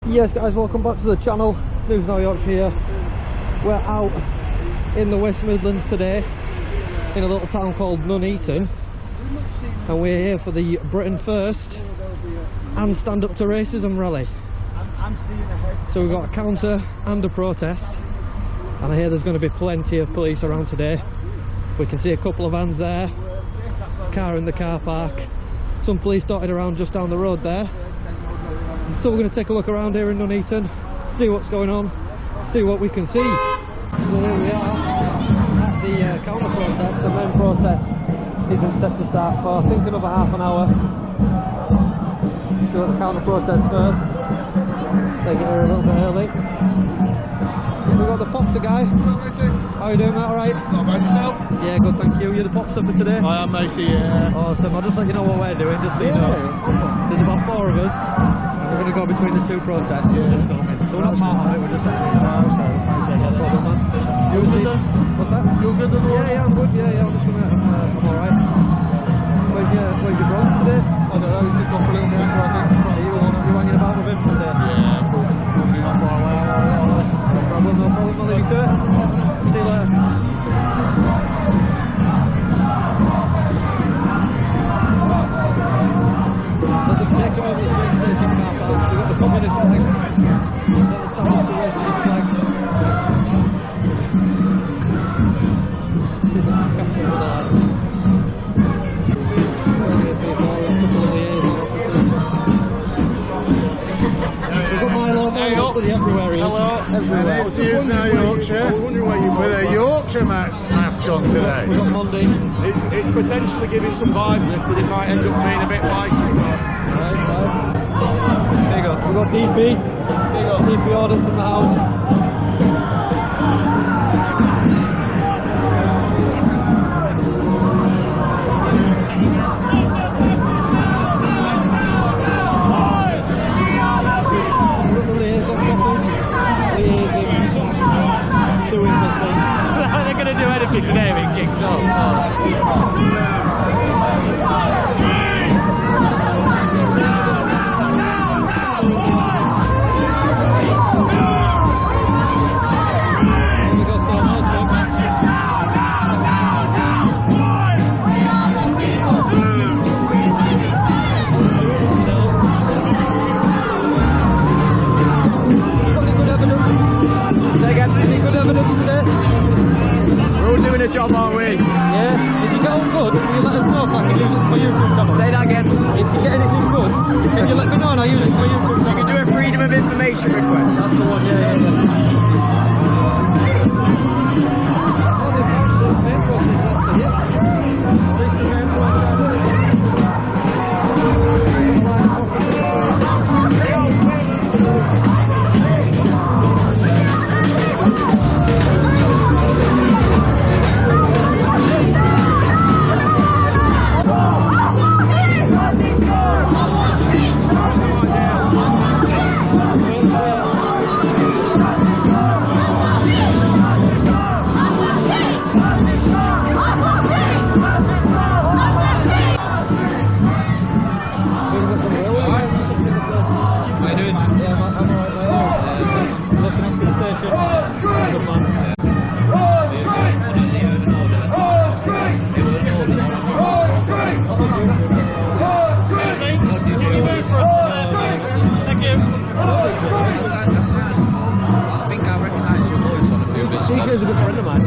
Yes guys, welcome back to the channel. News Now Yorkshire here. We're out in the West Midlands today in a little town called Nuneaton, and we're here for the Britain First and Stand Up to Racism rally. So we've got a counter and a protest, and I hear there's going to be plenty of police around today. We can see a couple of vans there, car in the car park, some police dotted around just down the road there. So we're going to take a look around here in Nuneaton, see what's going on, see what we can see. So here we are at the counter protest. The main protest isn't set to start for I think another half an hour. So at the counter protest first, they get here a little bit early. We've got the popser guy. How are you doing, mate? Alright? Not bad, yourself? Yeah, good, thank you. You're the popser for today? I am, matey, yeah. Awesome. I'll just let you know what we're doing, just so you know. There's about 4 of us, and we're going to go between the 2 protests. Yeah. So we're not part of it, we're just letting you know. No problem, man. You good then? What's that? You good then? Yeah, I'm good. Yeah, honestly, mate, I'm alright. Where's your brother today? I don't know, he's just gone for a little bit, I think. You hanging about with him today? Yeah, of course. He's not far away. No problem, I'll leave you to it. See you later. So they've taken over the train station car park. They've got the communist flags, they've got the Stand Up to Racism flags. See if I can catch up with the lads. We've got Milo, bloody everywhere he is. Hello. Everywhere. It's News Now Yorkshire. With a Yorkshire mask on today. We've got Monday. It's potentially giving some vibes that it might end up being a bit feisty. So. Right. There you go. We've got DP. There you go. DP audits in the house. They're going to do anything today if it kicks off. We're all doing a job, aren't we? Yeah. If you get on good, can you let us know so I can use it for YouTube channel? Say that again. If you get anything good, can you let me know and I'll use it for YouTube channel? You can do a freedom of information request. That's the one, He's a good friend of mine.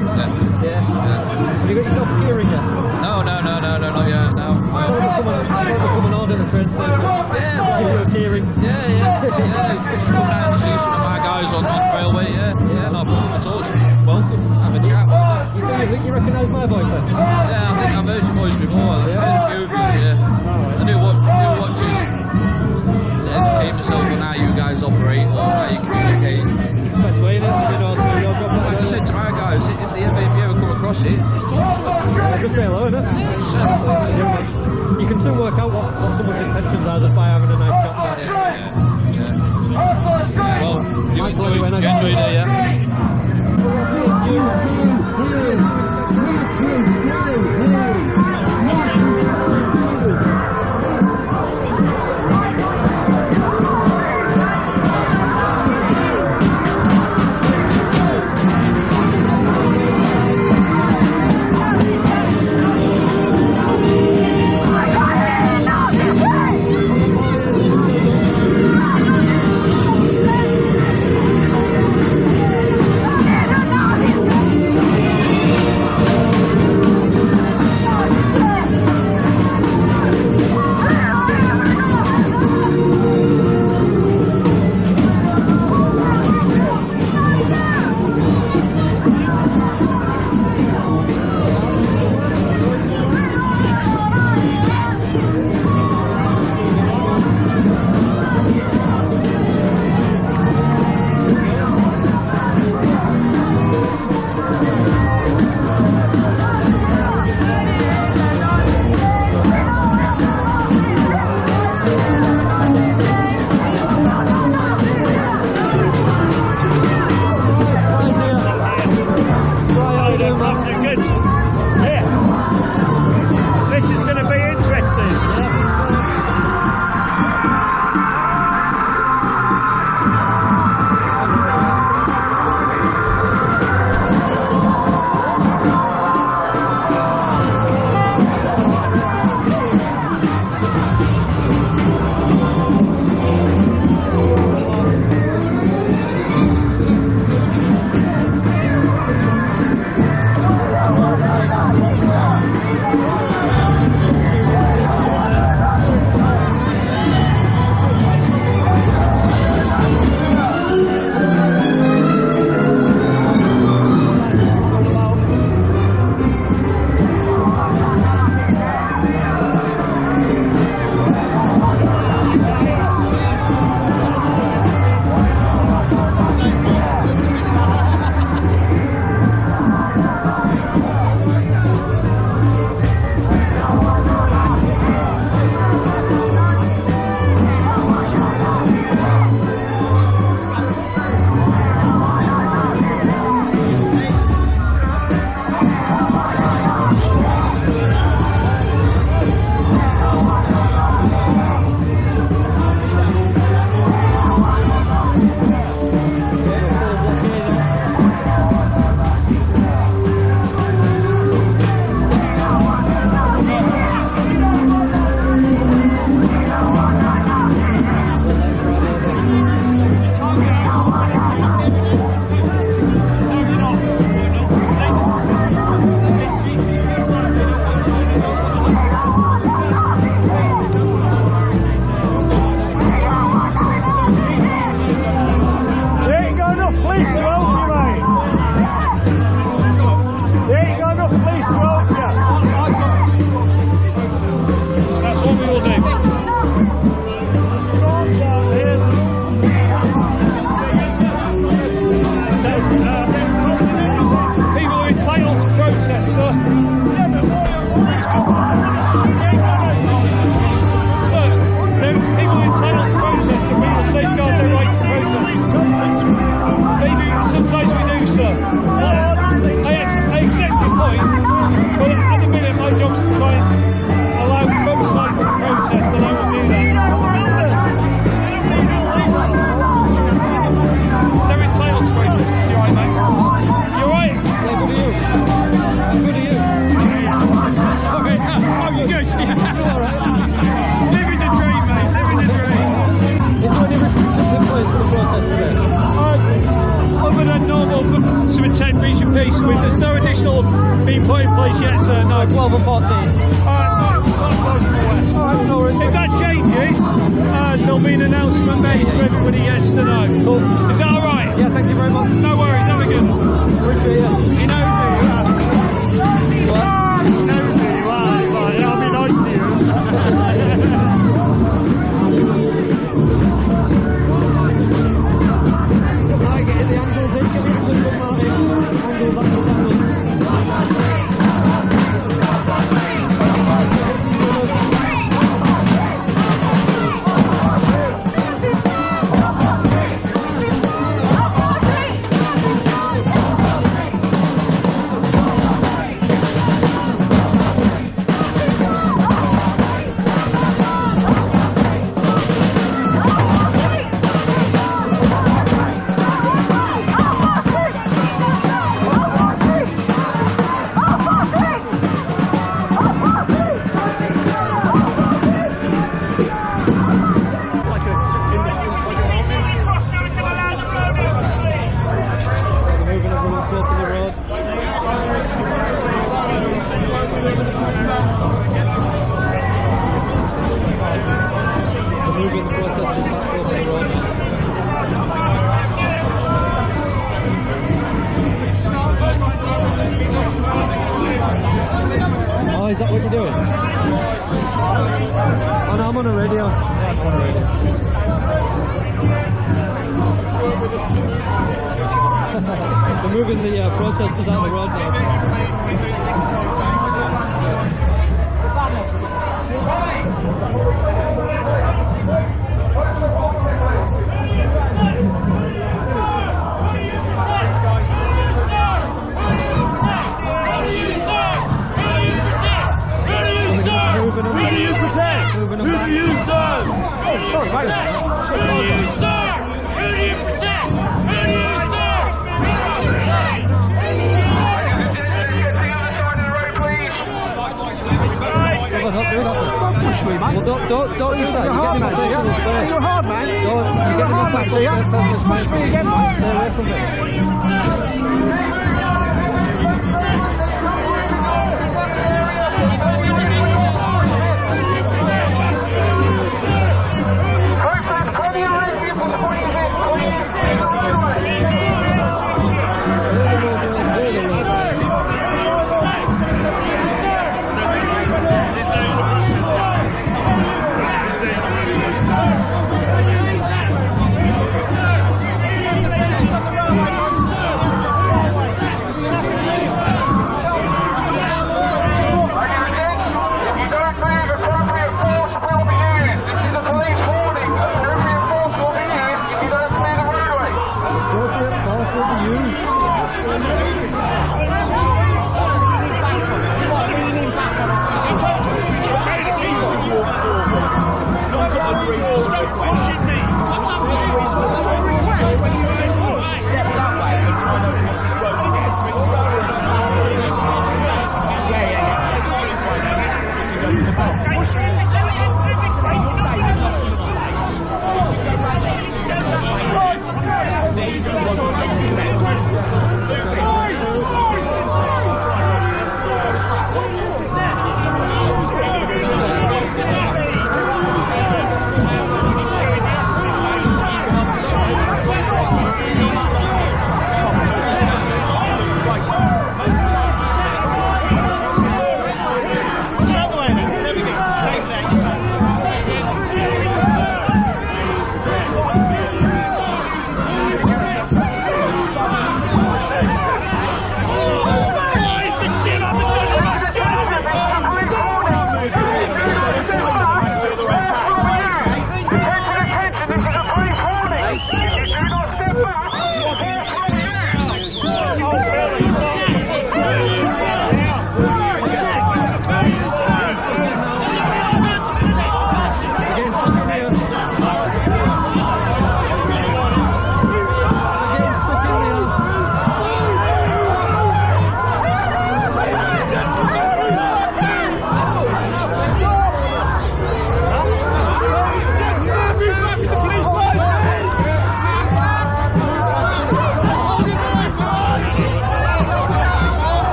Yeah. Have you got yourself a keyring yet? No, not yet, no. Come and order the train station. Yeah. Give you a keyring. Yeah. Just come down and see some of my guys on the railway, yeah, no problem at all. Welcome, have a chat. You think you recognise my voice then? Yeah, I think I've heard your voice before. I've heard a few of you, yeah. I do watch this to educate myself on how you guys operate or how you communicate. Best way, innit? You know, to your job. Like I said to my guys, if you ever come across it, just talk to them. Just say hello, innit? Yeah, you can soon work out what someone's intentions are just by having a nice chat. Yeah. Well, you enjoyed it, yeah? I'm good. You alright? Living the dream, mate. Living the dream. Is there any restrictions in place for the protest today? Other than normal to attend Reach of Peace, there's no additional being put in place yet, sir. No. 12 and 14. Alright, no worries. If that changes, there'll be an announcement made so everybody gets to know. Cool. Is that alright? Yeah, thank you very much. No worries, have a good one. Appreciate it. You know who you are. What? You know who you are. Like, I'll be like you. Right, getting the angles in, get the angles in, Martin. Angles. Moving the protesters back over the road. Oh, is that what you're doing? Oh no, I'm on a radio. Yeah, I'm on a radio. They're moving the protesters out of the road now. Don't push me, mate. Well, don't do that. You're hard, man. You're hard, man. You're getting hard, mate. Push me again, mate. Stay away from me.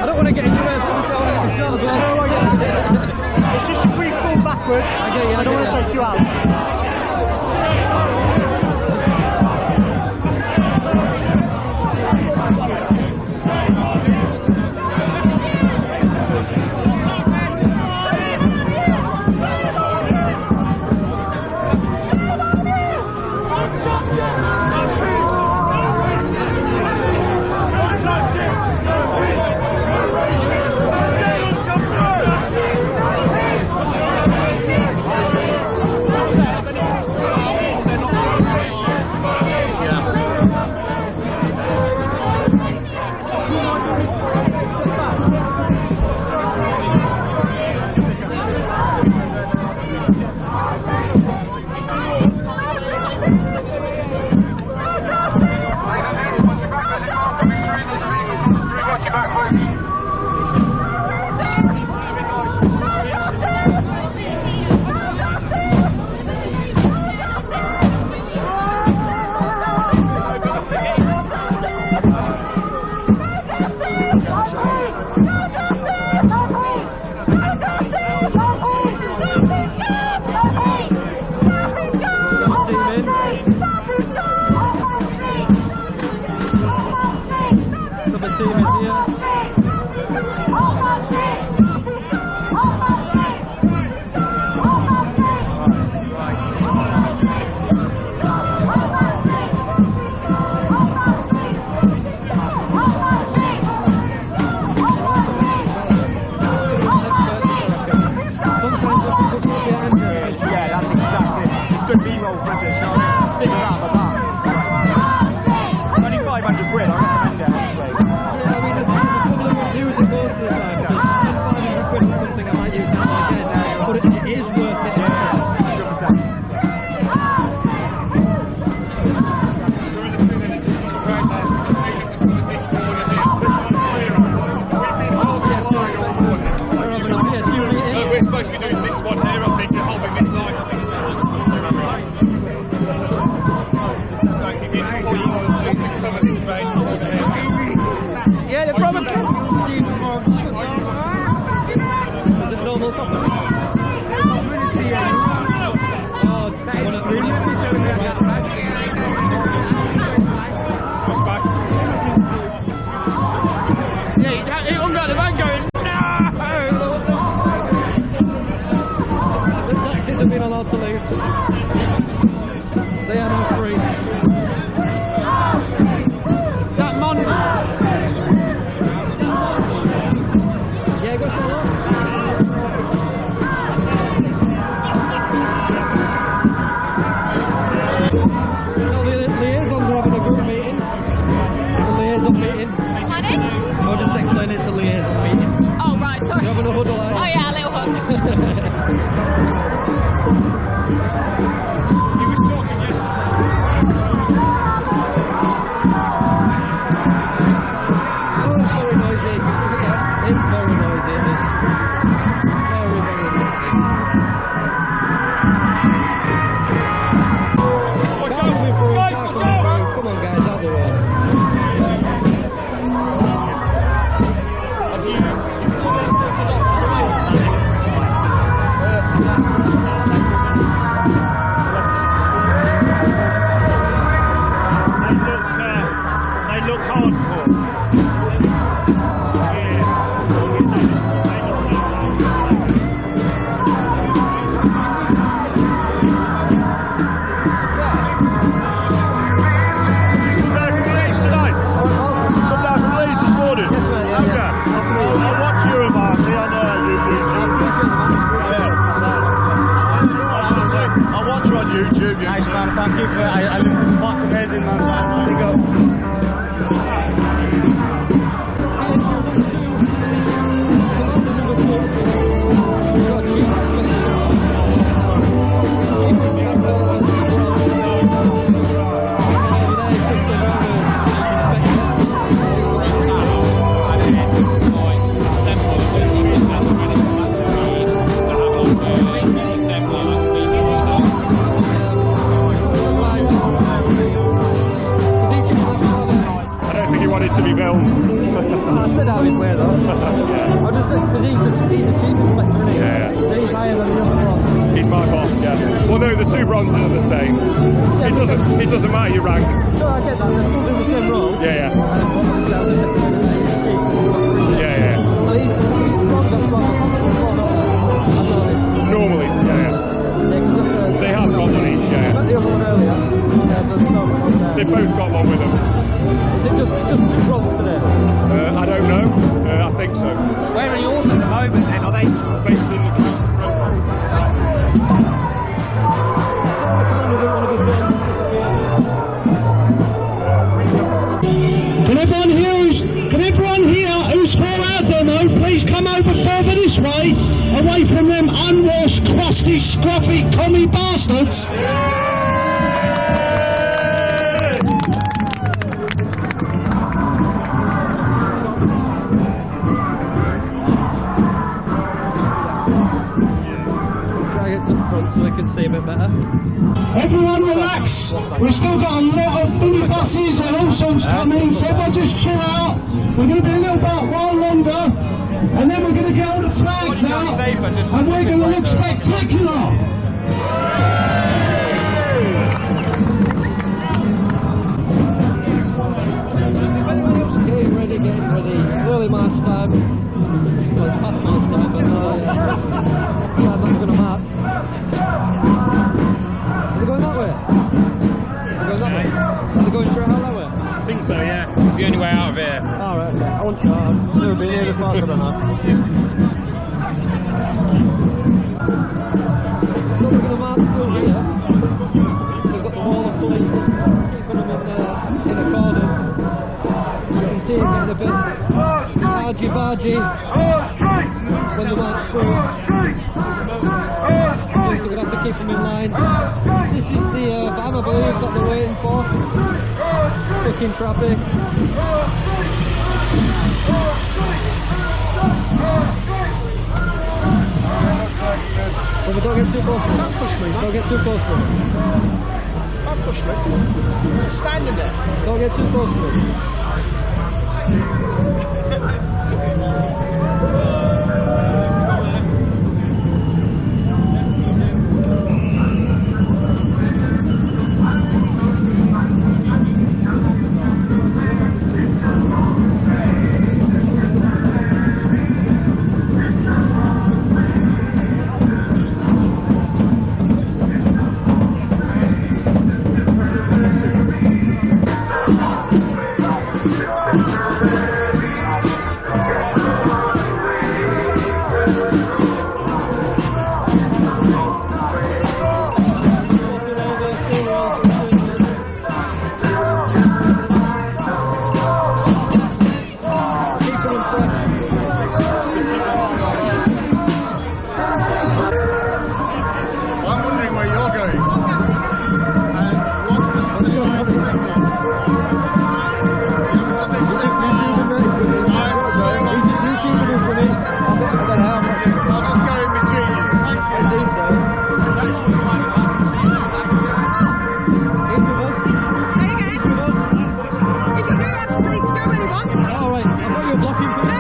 I don't want to get in your way, but I want to get the shot as well. It's just a quick fall backwards. I get you, I don't want to take you out. Yeah, the problem. Is it normal coffee? Yeah, he hung out the van going, The taxis have been allowed to leave. They are now free. that man. Yeah, go show up. No, the liaisons are having a group meeting. The liaison meeting. Pardon? He was talking yesterday. Oh, it's very noisy. It's very noisy. It is. Very, very noisy. Watch Can't come in through, out! can't Watch come in out! through. Come on, guys, out the way. They look hardcore. YouTube. Nice man, thank you for it. I live in the spot's amazing, man. Big up. To be filmed. I said out his way though. I just think because he's the chief inspector, isn't he? Yeah. He's higher than the other one. He's my boss, yeah. Well, no, the two bronzes are the same. Yeah, It doesn't matter your rank. No, I get that. They're still doing the same role. Yeah, yeah. He's the chief. Yeah, yeah. Well, he's bronze, that's bronze. Normally, yeah, yeah. They have got one each, yeah. I met the other one earlier. They've both got one with them. Is it just two bronze today? I don't know. I think so. Where are yours at the moment then? Are they? Based in the Can everyone here who's for our demo please come over further this way, away from them unwashed, crusty, scruffy, commie bastards? So we can see a bit better. Everyone relax. We've still got a lot of minibuses and all sorts coming, so everyone just chill out. We're going to be a little while longer, and then we're going to get all the flags out, and we're going to look spectacular. Getting ready. Early March time. Well, it's past March time, but yeah, I'm not going to march. Are they going that way? Are they going straight out that way? I think so, yeah. It's the only way out of here. Alright, okay. I want you. I've never been here before, so I don't know. So we're going to march through here. We've got the wall of police keeping them in the corners. You can see it getting a bit argy-bargy when the march through. So we're going to have to keep them in line. This is the van, I believe, that they're waiting for. Stuck in traffic. So we don't get too close to them. Don't push me. Don't get too close to them. Don't push me. I'm standing there. Don't get too close to them. thought you were blocking people. No,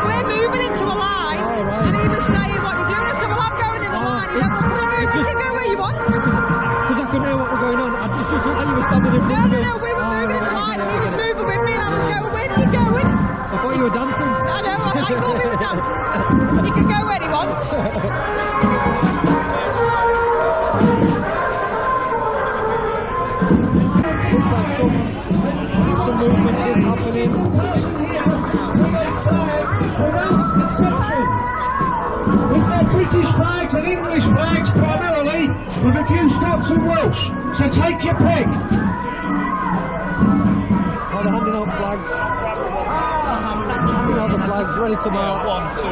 we're moving into a line. Oh, right. And he was saying, what you doing? I said, well, I'm going in the line. He went, well, can I move? You can go where you want. Because I couldn't hear what was going on. I just looked like you were standing in front of me. No, we were moving in the line and he was moving with me and I was going, where are you going? I thought you were dancing. I know, I thought we were dancing. He can go where he wants. Looks like some movement is happening. Without exception. We've got British flags and English flags primarily, with a few Scots and Welsh. So take your pick. Oh, they're handing out flags. Handing out the flags, ready to mark. 1, 2, 3, 4.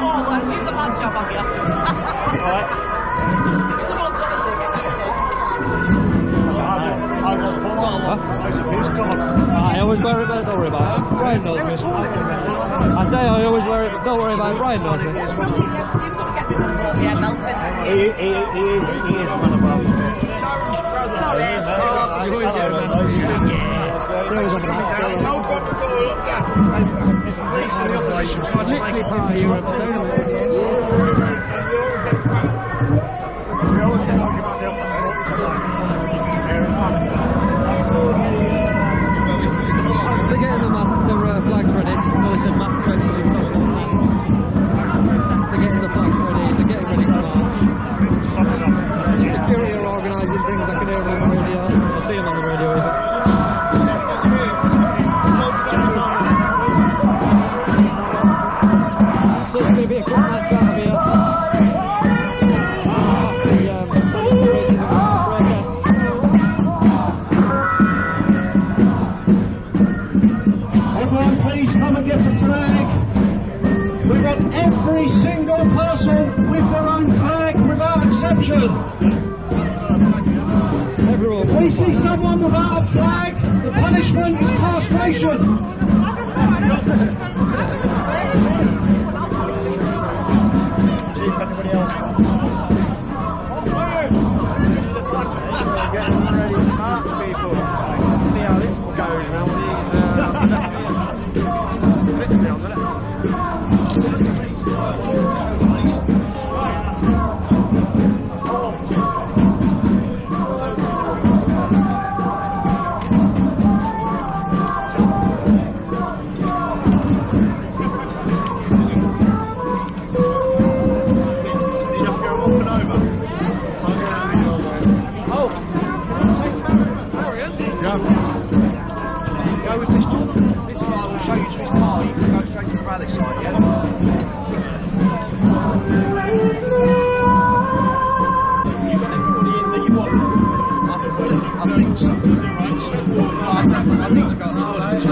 Oh, well, use the bad job on you. Alright. I always wear it, but don't worry about it. Brian knows me. I say I always wear it, but don't worry about it. Brian knows me. Yeah, Melvin. He is one of us. Literally part of your episode. They're getting their flags ready. No, they said masks ready because we don't want that. They're getting the flags ready. They're getting ready to march. The security are organising things. I can hear them on the radio. I see them on the radio even. So it's going to be a quick match out of here. Past the racism protest. Everyone please come and get a flag. We want every single person with their own flag without exception. Everyone. If we see someone without a flag, the punishment is castration. Getting ready to mark people. See how this goes around Go with this one. This guy will show you to his car. You can go straight to the rally side, yeah? You got everybody in that you want? I think so. I need to go to the toilet.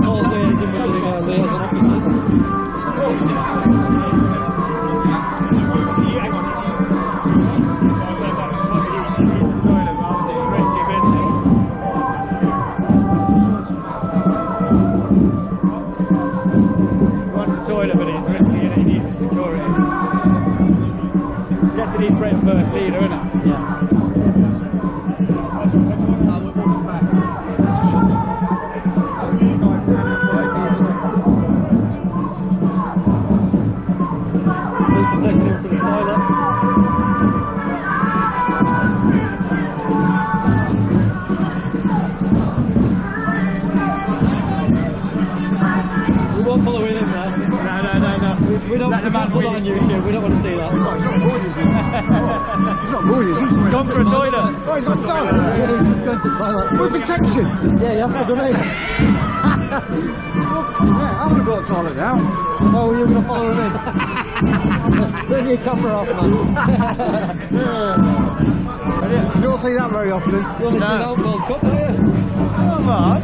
All liaising with the liaison officers. Toilet, but he's risky and he needs the security. Guess he needs Britain first leader, innit? Yeah. We're walking back. That's a shot. Police are taking him to the toilet. We won't follow him in there. No. We don't put that on YouTube. We don't want to see that. He's not bored, is he? Gone for a toilet. Oh, he's got time. Yeah, he's just going to the toilet. With protection. Yeah, he has to donate. Yeah, I would have got a toilet now. Oh, you're going to follow him in? Turn your camera off, man. You don't see that very often. You want to see that World Cup, do you? Come on.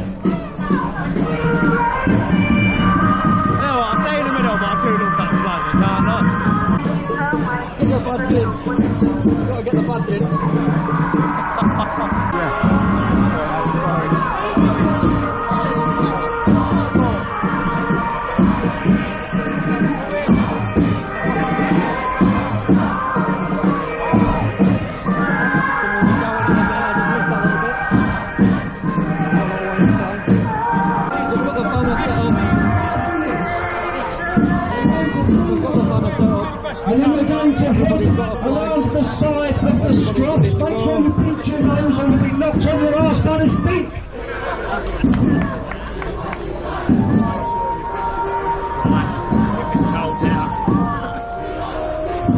You know what, I'll stay in the middle, but I'm doing all that flag. No. Get the badge in. You've got to get the badge in. scrubs, make sure you pinch your nose or you'll be knocked on your arse by the stink.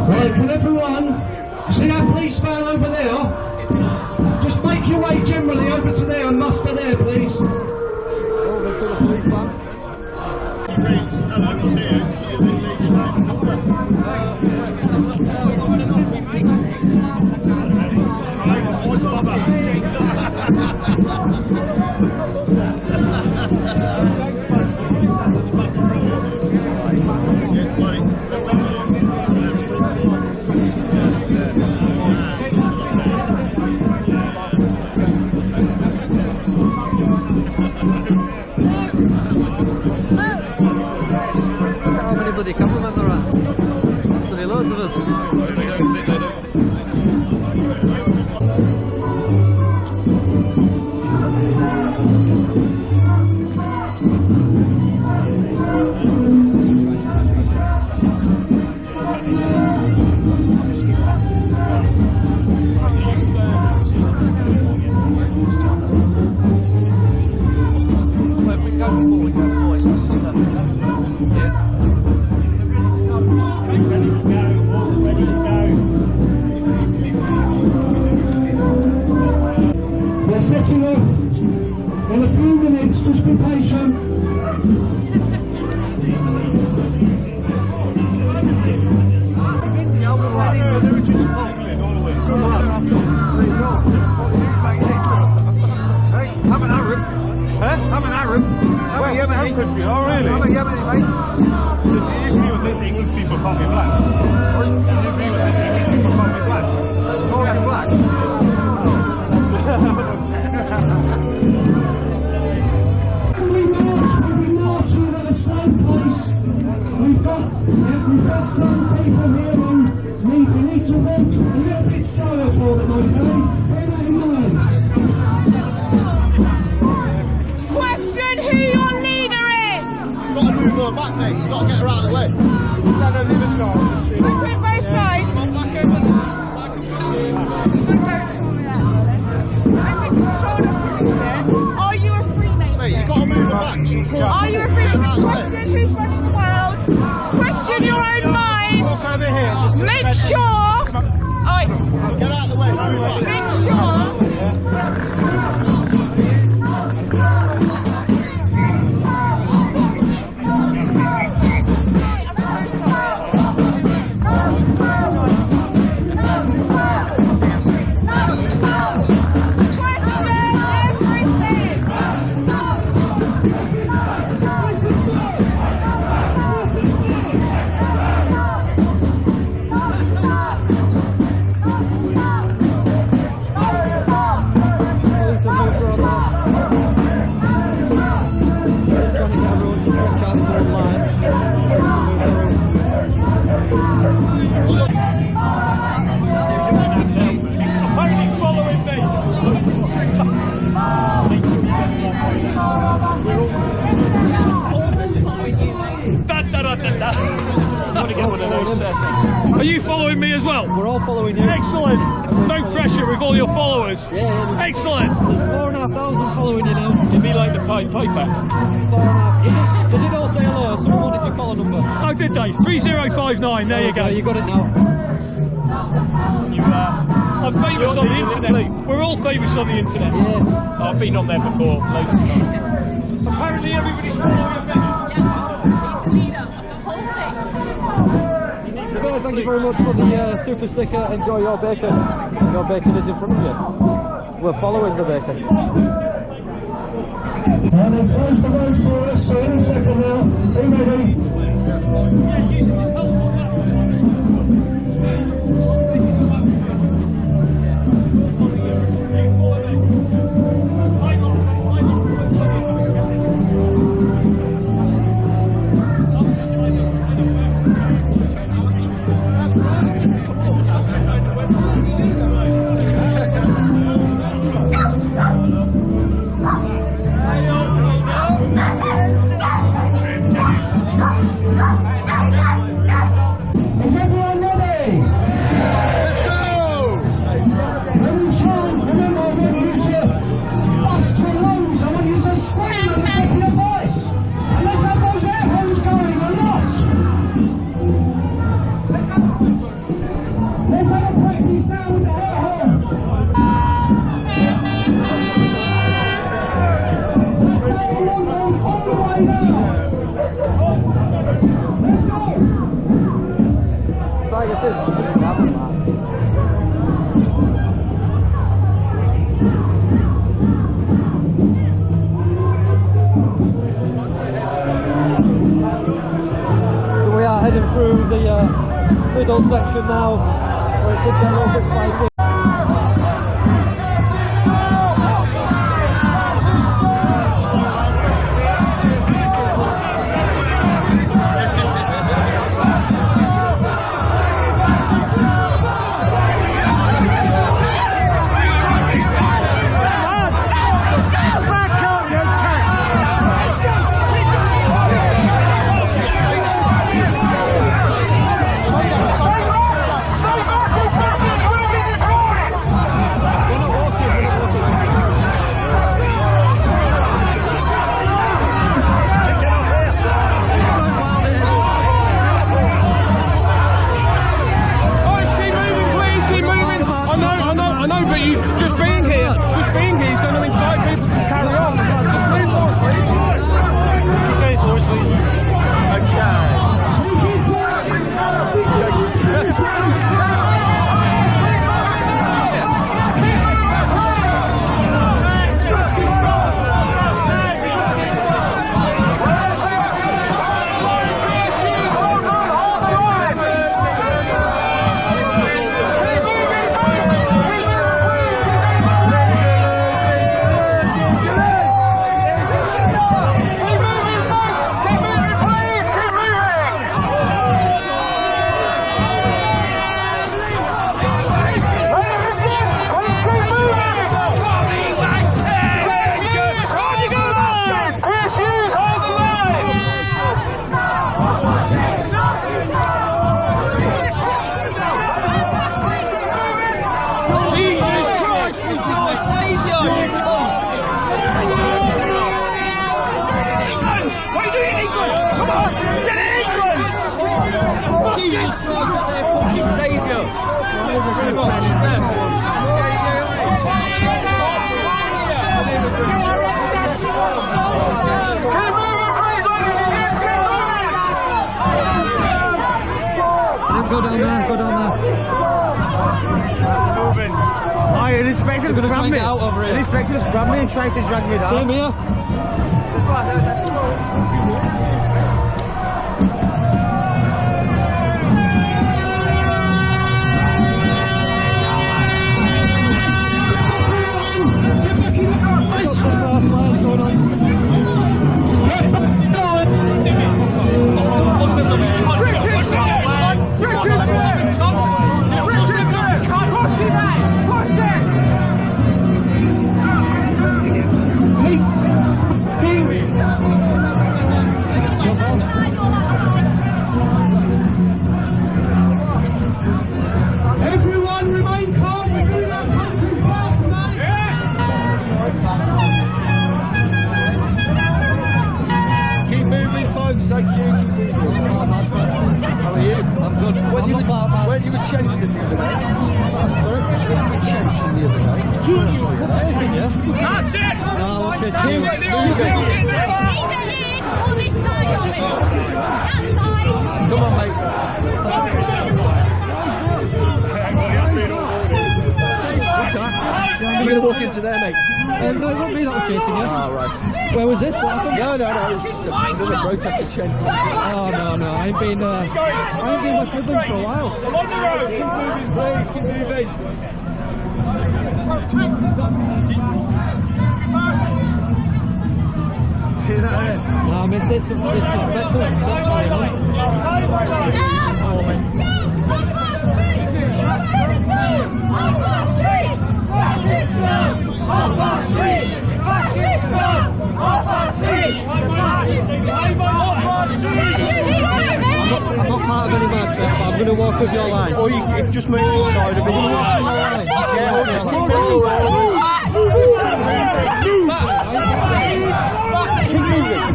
Right, can everyone see that police van over there? Just make your way generally over to there and muster there, please. Over to the police van. How many bloody cameramen there are? Bloody loads of us. We're setting up in a few minutes, just be patient. I'm an Arab. Huh? I'm an Arab. I'm a Yemeni. Oh, really? I'm a Yemeni, mate. Do you agree with this English people can't be black? Do you agree with this English people can't be black? Can't be black. We march at a slow pace. We've got some people here who need to walk a little bit slower for them, okay? Bear that in mind. Question who your leader is. You've got to move her back, mate. You've got to get her out of the way. Stand on the other side. Do it both sides. Back over. Don't tell me that. Is it controlled opposition? Are you a Freemason? Mate, you've got to move her back. She'll cause Are you a Freemason? Question who's running the world. Question your own mind. Walk over here. Just Make sure. Oi. Get out of the way. Move back. Make sure. Tony's following me. Are you following me as well? We're all following you. Excellent. No pressure with all your followers. Yeah, Excellent. there's 4,500 following you now. You'd be like the Pied Piper. 4,500. They did all say hello. Someone wanted your collar number. Oh, did they? 3059. There you go. Okay, you got it now. I'm famous on the internet. We're all famous on the internet. Yeah. I've been on there before, loads of times. Apparently everybody's following me. So, thank you very much for the super sticker. Enjoy your bacon. Your bacon is in front of you. We're following the bacon. And then close the road for us, so in a second now. Be ready. Is everyone ready? Let's go. So we are heading through the middle section now, where it could get a little bit spicy. Go down there, go down there. Moving. Oh, an inspector's We're gonna grabbed try and me. get out over here. An inspector's grabbed me and tried to drag me down. Same here. Everyone remain calm. We're doing our passing back, mate. Keep moving, folks. Thank you. Keep moving. How are you? I'm good. When you were Chenston the other day? Sorry? When you were Chenston the other day? That's it! No, okay, Either here or this side of it. That side. Come on, mate. I'm going to walk into there, mate. no, it won't be that we're chasing you. Ah, right. Where was this? What happened? No, it was just another protest at Chenston. Oh no, I ain't been West Midlands for a while. I'm on the road! Keep moving, please. Keep moving. See that there? No, I missed it. Some inspectors. I'm not part of any march, but I'm going to walk with your line. Or you just move to the side of it. Yeah, just keep moving. Keep moving.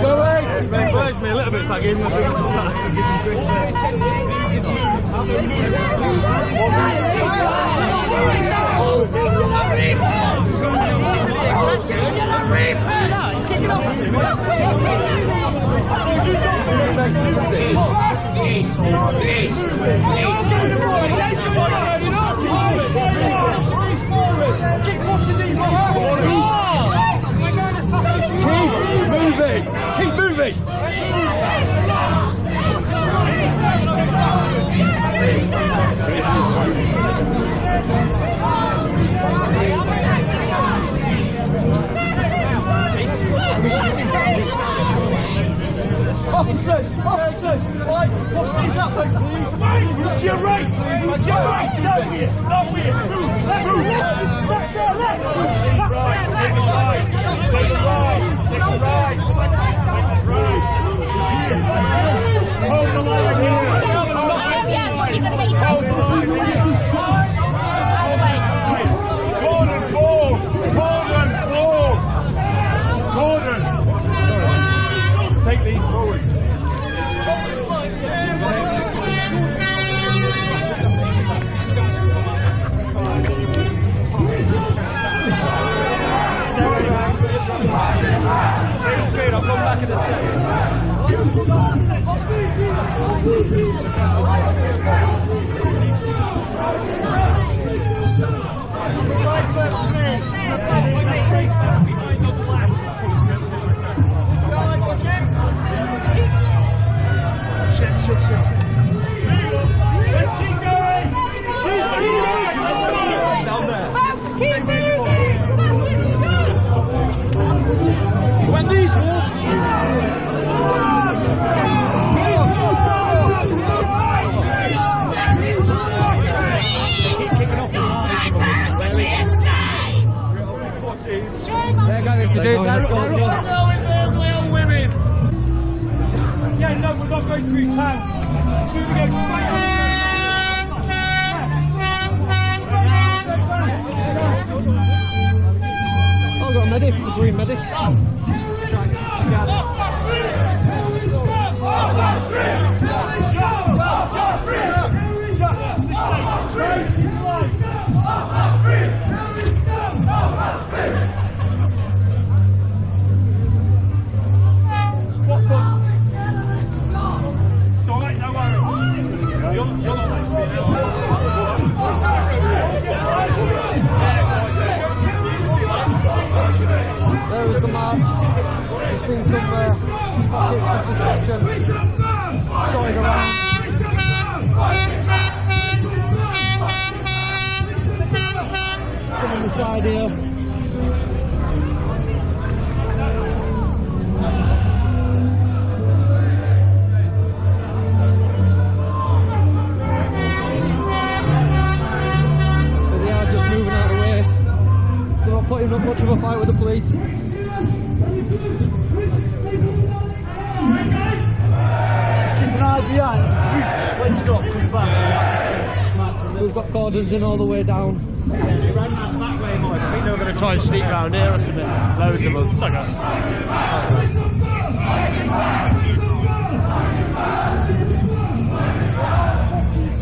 Go away! It me a little bit, so I gave him a bit of Keep moving! Officers! Right, what's these up, please? To your right! To your right! Not here! Not here! Left! Back to your left! Right! Take the right! Take the right! Take the right! Hold the line here! You're gonna get yourself. Gordon, forward! Gordon! Take these forward. I'll come back in a second. When these walk, keep kicking off the line. They're going to do that. Always the little women. Yeah, no, we're not going through town. Should we go straight on? I've got a medic, a green medic. There is the march. There's been some going around. Some on the side here. But they are just moving out of the way. They're not putting up much of a fight with the police. We've got cordons in all the way down. They ran that way, Mike. I think they were going to try and sneak round here to the loads of them. It's like us.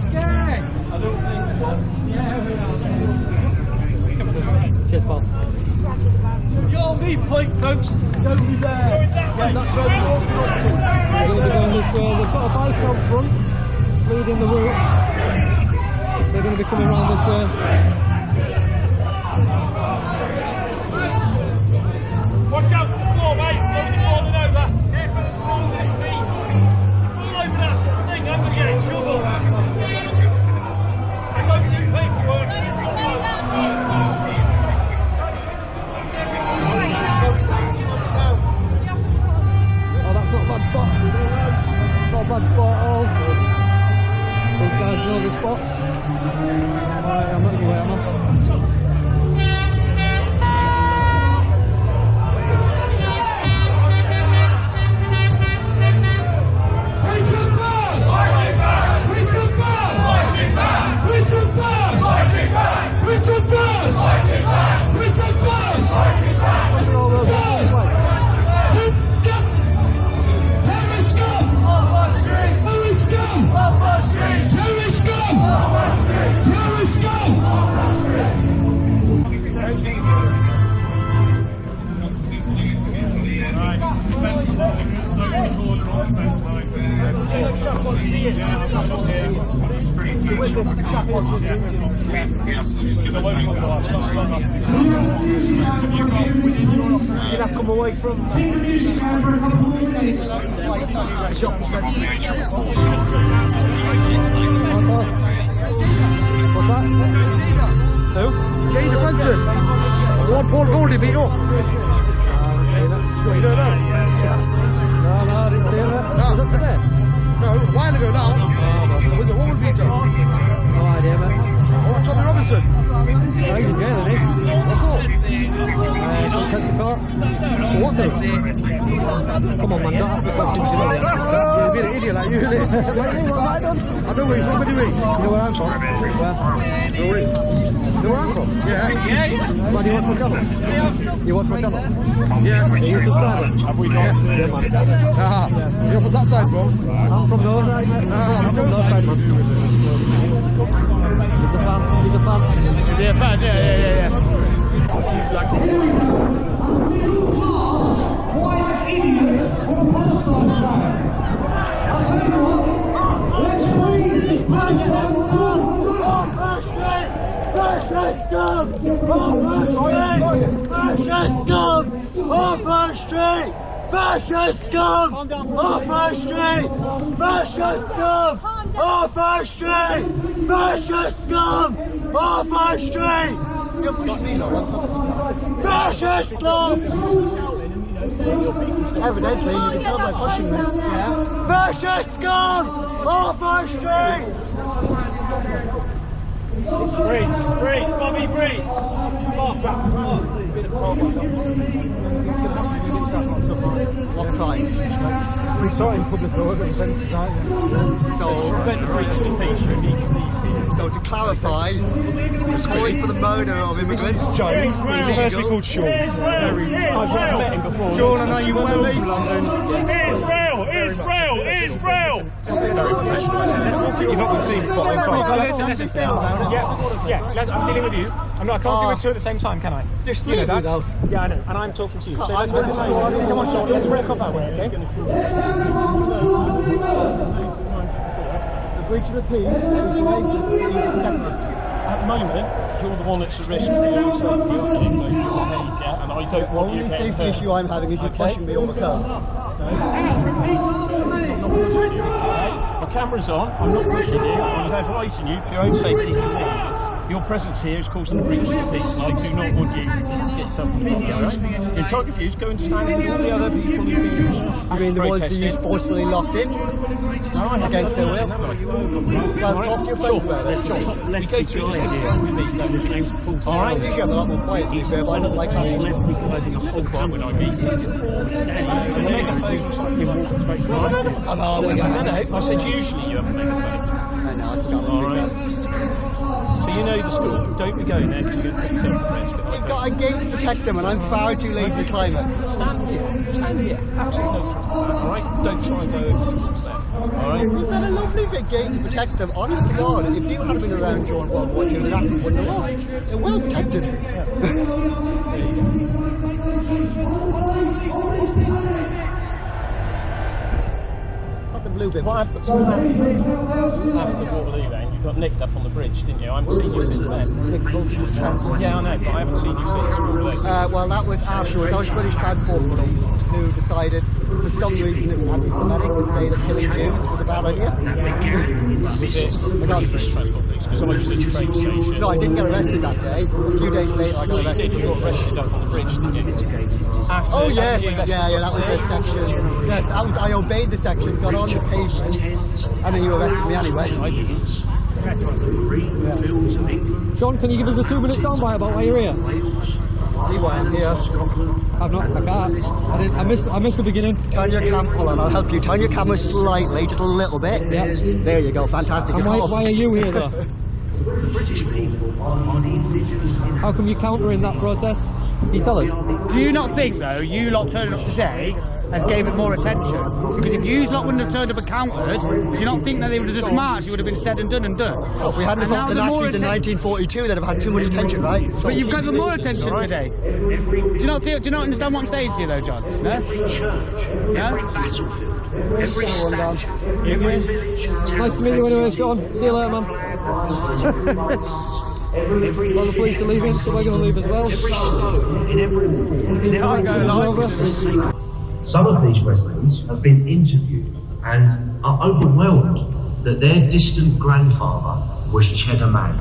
Scared! I don't think so. Cheers, pal. You're me point, folks. Don't be there. Yeah, that's where They're going to be going this way. They've got a bike out front, leading the route. They're going to be coming around this way. Watch out for the floor, mate. Don't be falling over. Fall over that thing. I'm going to get in trouble. I won't do paperwork. Oh, that's not a bad spot. Not a bad spot at all. Those guys know the spots. Alright, I'm not anywhere, am I? Terrorist scum! You'd have come away from shopping centre. What's that? Who? Jade Brunton. What Paul Goldie beat up? You don't know? No, I didn't see it. No. Was that today? No, a while ago now. Was it Woman beater? No idea, mate. Or Tommy Robinson? No, he's in jail, isn't he? What for? Consent to court. For what though? Come on, man, don't ask me questions, you know that. You're being an idiot like you, innit? I know where you're from anyway. You know where I'm from? Where? Rory. You know where I'm from? Yeah. Why do you watch my channel? You watch my channel? Yeah. Are you a subscriber? Have we got? Yeah, man. You're up on that side, bro. I'm from the other side, mate. I'm from the other side, man. He's a fan. He's a fan. Yeah, fan, yeah. White idiots will pass on that. I'll tell you what, let's bring Fascist scum! Off our street! Fascist scum! Off our street! Fascist scum! Off our street! Fascist scum! Off our street! Fascist scum! Evidently, you can tell by pushing me. Fascist scum! Off our street! Breathe, Bobby, breathe! What crime? We saw it in public road at event tonight. So to clarify, it's calling for the murder of immigrants. Personally called Sean. I've met him before. Sean, I know you well from London. Israel! You've not been seen for quite a long time. Yeah, I'm dealing with you. I can't do it two at the same time, can I? You're still that. Yeah, I know, and I'm talking to you. So let's come on, Sean, let's break up that way, okay? The breach of the peace is At the moment, you're the one that's at risk. And I don't want only you to safety issue I'm having is you pushing me over cars. The camera's on, I'm not pushing you, I'm advising you for your own safety to leave. Your presence here is causing a breach of the peace, and I do not want you to get yourself in the right? You're totally confused, go and stand with all the other people who've been I mean the ones that you forcefully locked in against their will. Well, talk to your friends about it. We go through this with me, alright? Usually I'm a lot more quiet these days, but I don't like having All quiet when I meet you. And the megaphone was like you walking straight right. No, I said usually you have a megaphone. I know, I've got Alright. So you know the school. Don't be going there because you're going to put yourself at risk. You've got a gate to protect them and I'm far too lazy to climb it. Stand here. Absolutely no problem. Alright? Don't try and go over towards them. Alright? You've got a lovely big gate to protect them. Honest to God, if you had been around during World War II, then that wouldn't have lost. They're well protected. Not the blue bit. What happened to Waterloo then? You got nicked up on the bridge, didn't you? I haven't seen you since then. Yeah, I know, but I haven't seen you since Waterloo. Well, that was afterwards. That was British Transport Police who decided, for some reason, it was anti-Semitic and say that killing Jews was a bad idea. Was it British Transport Police? Because I was at the train station. No, I didn't get arrested that day. A few days later, I got You arrested. did, you got arrested up on the bridge, didn't you? After, Oh yes, after yeah, that was the section. Yes, I obeyed the section, got on the pavement, and then you arrested me anyway. I didn't. Sean, can you give us a 2-minute soundbite about why you're here? See why I'm here. I can't. I missed the beginning. Turn your camera, hold on, I'll help you. Turn your camera slightly, just a little bit. Yeah. There you go, fantastic. And why are you here though? How come you're countering that protest? You tell us. Do you not think, though, you lot turning up today has gave it more attention? Because if you lot wouldn't have turned up and countered, do you not think that they would have just marched? It would have been said and done and done. If we hadn't got the Nazis in 1942, they'd have had too much attention, right? But you've got even more attention today. Do you not understand what I'm saying to you, though, John? No? Every church, every battlefield, every statue, every village. Nice to meet you anyway, Sean. See you later, man. Well, the police are leaving, so we're going to leave as well. Some of these residents have been interviewed and are overwhelmed that their distant grandfather was Cheddar Man,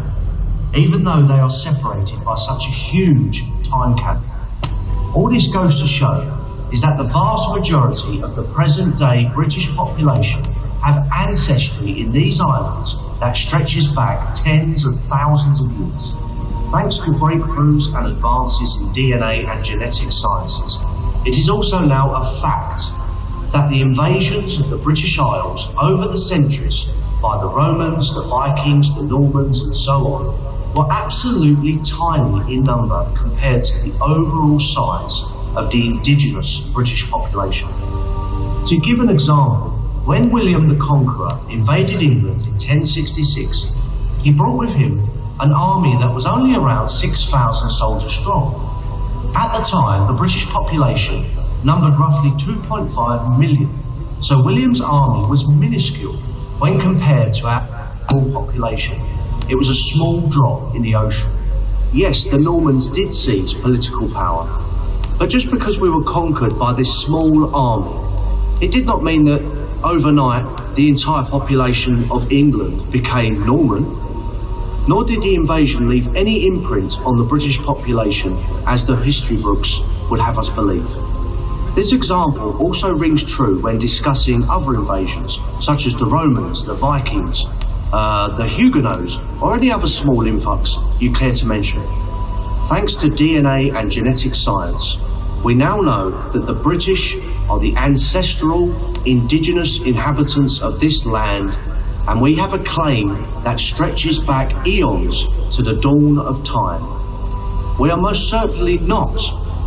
even though they are separated by such a huge time gap. All this goes to show is that the vast majority of the present-day British population have ancestry in these islands that stretches back tens of thousands of years. Thanks to breakthroughs and advances in DNA and genetic sciences, it is also now a fact that the invasions of the British Isles over the centuries by the Romans, the Vikings, the Normans and so on were absolutely tiny in number compared to the overall size of the indigenous British population. To give an example, when William the Conqueror invaded England in 1066, he brought with him an army that was only around 6,000 soldiers strong. At the time, the British population numbered roughly 2.5 million, so William's army was minuscule when compared to our whole population. It was a small drop in the ocean. Yes, the Normans did seize political power, but just because we were conquered by this small army, it did not mean that overnight the entire population of England became Norman, nor did the invasion leave any imprint on the British population as the history books would have us believe. This example also rings true when discussing other invasions, such as the Romans, the Vikings, the Huguenots, or any other small influx you care to mention. Thanks to DNA and genetic science, we now know that the British are the ancestral, indigenous inhabitants of this land, and we have a claim that stretches back eons to the dawn of time. We are most certainly not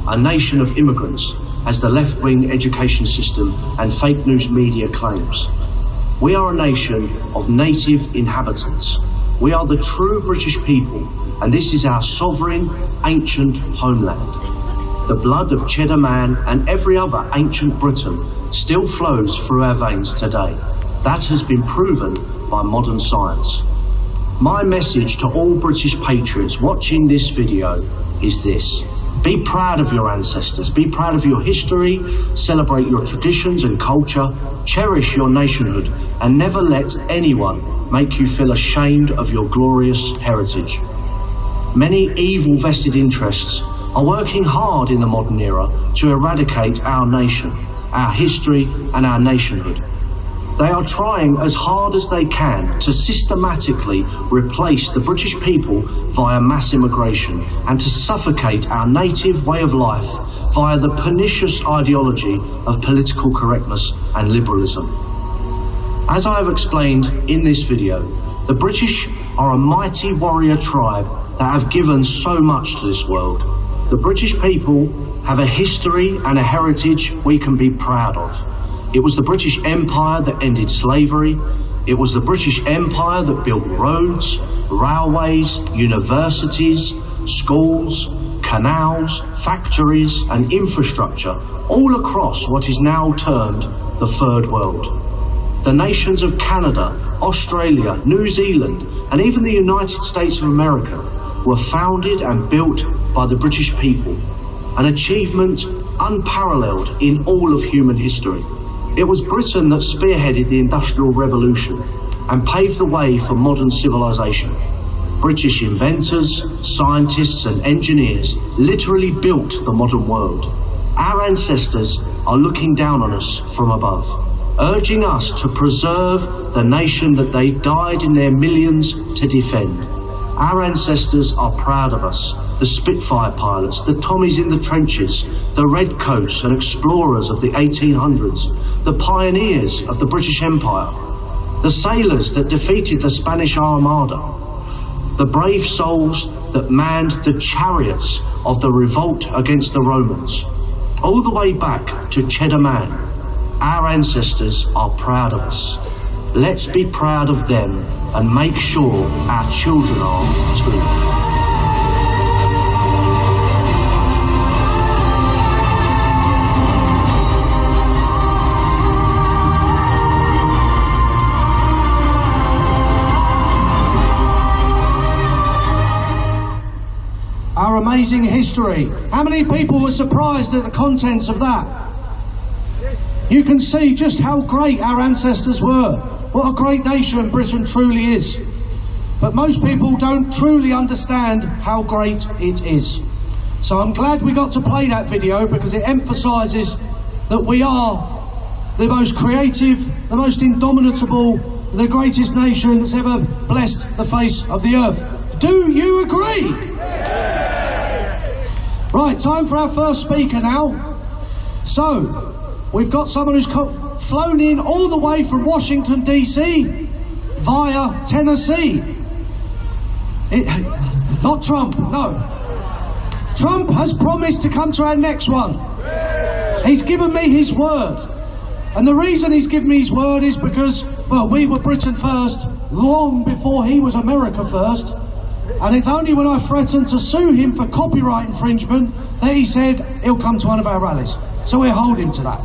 a nation of immigrants, as the left-wing education system and fake news media claims. We are a nation of native inhabitants. We are the true British people, and this is our sovereign, ancient homeland. The blood of Cheddar Man and every other ancient Briton still flows through our veins today. That has been proven by modern science. My message to all British patriots watching this video is this: be proud of your ancestors, be proud of your history, celebrate your traditions and culture, cherish your nationhood, and never let anyone make you feel ashamed of your glorious heritage. Many evil vested interests are working hard in the modern era to eradicate our nation, our history and our nationhood. They are trying as hard as they can to systematically replace the British people via mass immigration and to suffocate our native way of life via the pernicious ideology of political correctness and liberalism. As I have explained in this video, the British are a mighty warrior tribe that have given so much to this world. The British people have a history and a heritage we can be proud of. It was the British Empire that ended slavery. It was the British Empire that built roads, railways, universities, schools, canals, factories and infrastructure all across what is now termed the Third World. The nations of Canada, Australia, New Zealand and even the United States of America were founded and built by the British people, an achievement unparalleled in all of human history. It was Britain that spearheaded the Industrial Revolution and paved the way for modern civilization. British inventors, scientists and engineers literally built the modern world. Our ancestors are looking down on us from above, urging us to preserve the nation that they died in their millions to defend. Our ancestors are proud of us, the Spitfire pilots, the Tommies in the trenches, the redcoats and explorers of the 1800s, the pioneers of the British Empire, the sailors that defeated the Spanish Armada, the brave souls that manned the chariots of the revolt against the Romans, all the way back to Cheddar Man. Our ancestors are proud of us. Let's be proud of them and make sure our children are too. Our amazing history. How many people were surprised at the contents of that? You can see just how great our ancestors were. What a great nation Britain truly is. But most people don't truly understand how great it is. So I'm glad we got to play that video because it emphasises that we are the most creative, the most indomitable, the greatest nation that's ever blessed the face of the earth. Do you agree? Right, time for our first speaker now. So, we've got someone who's flown in all the way from Washington DC via Tennessee. Not Trump, no. Trump has promised to come to our next one. He's given me his word. And the reason he's given me his word is because, well, we were Britain first long before he was America first. And it's only when I threatened to sue him for copyright infringement that he said he'll come to one of our rallies. So we'll hold him to that.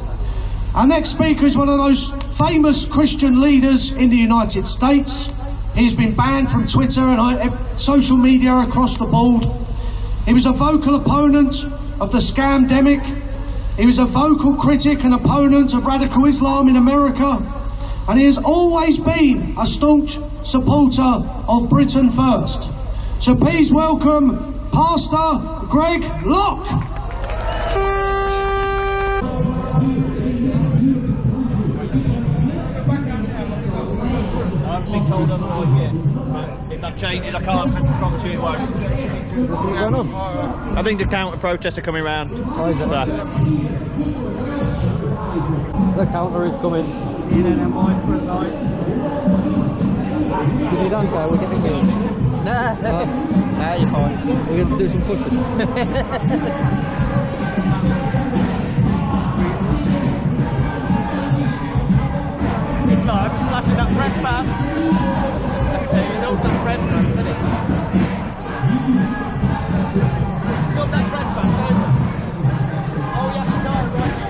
Our next speaker is one of the most famous Christian leaders in the United States. He's been banned from Twitter and social media across the board. He was a vocal opponent of the scamdemic. He was a vocal critic and opponent of radical Islam in America. And he has always been a staunch supporter of Britain First. So please welcome Pastor Greg Locke. I've been told otherwise yet. If that changes, I can't promise you it won't. What's going on? I think the counter protests are coming round. Oh, is it? The counter is coming. You know, them white front lights. Did you dance there? We're getting here. Nah, you're fine. We're going to do some pushing. It's like flashing that press pass. You know that press pass, isn't it? You know that press pass, don't you? Oh, you have to die right now.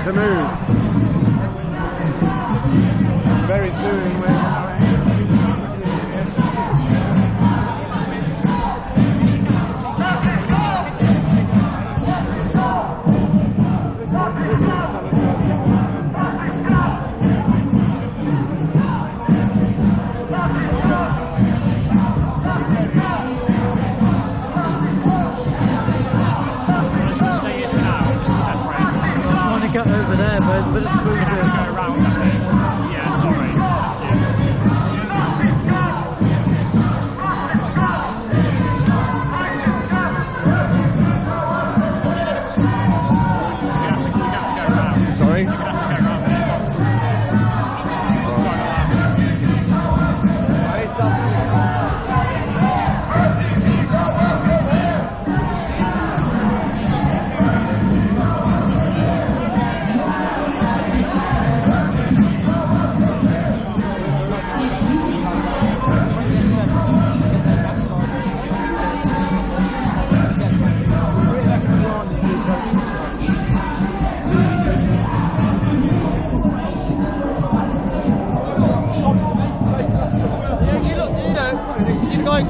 To move. Very soon we're we'll just cruise Go around, I think. Yeah, sorry. Sorry?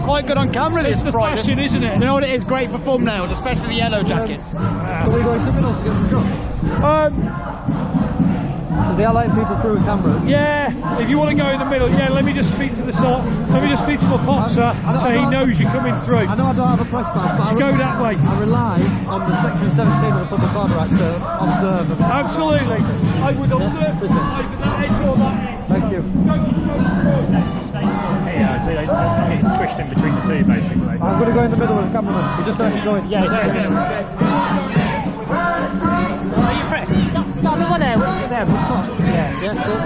Quite good on camera this It's the Friday. fashion, isn't it? You know what it is? Great for thumbnails, especially the yellow jackets. Are we going to the middle to get some shots? Because they are letting people through with cameras. Yeah, if you want to go in the middle, yeah, let me just speak to the let me just speak to my popster so he knows you're coming through. I know I don't have a press pass, but Go that way. I rely on the section 17 of the Public Order Act to observe. Absolutely. I would observe listen. either that edge or that edge. Thank you. Yeah, so it's squished in between the two, basically. I'm going to go in the middle with the cameraman. We just let him go in. Yeah, Are you pressed? You start the one out. Yeah, cool.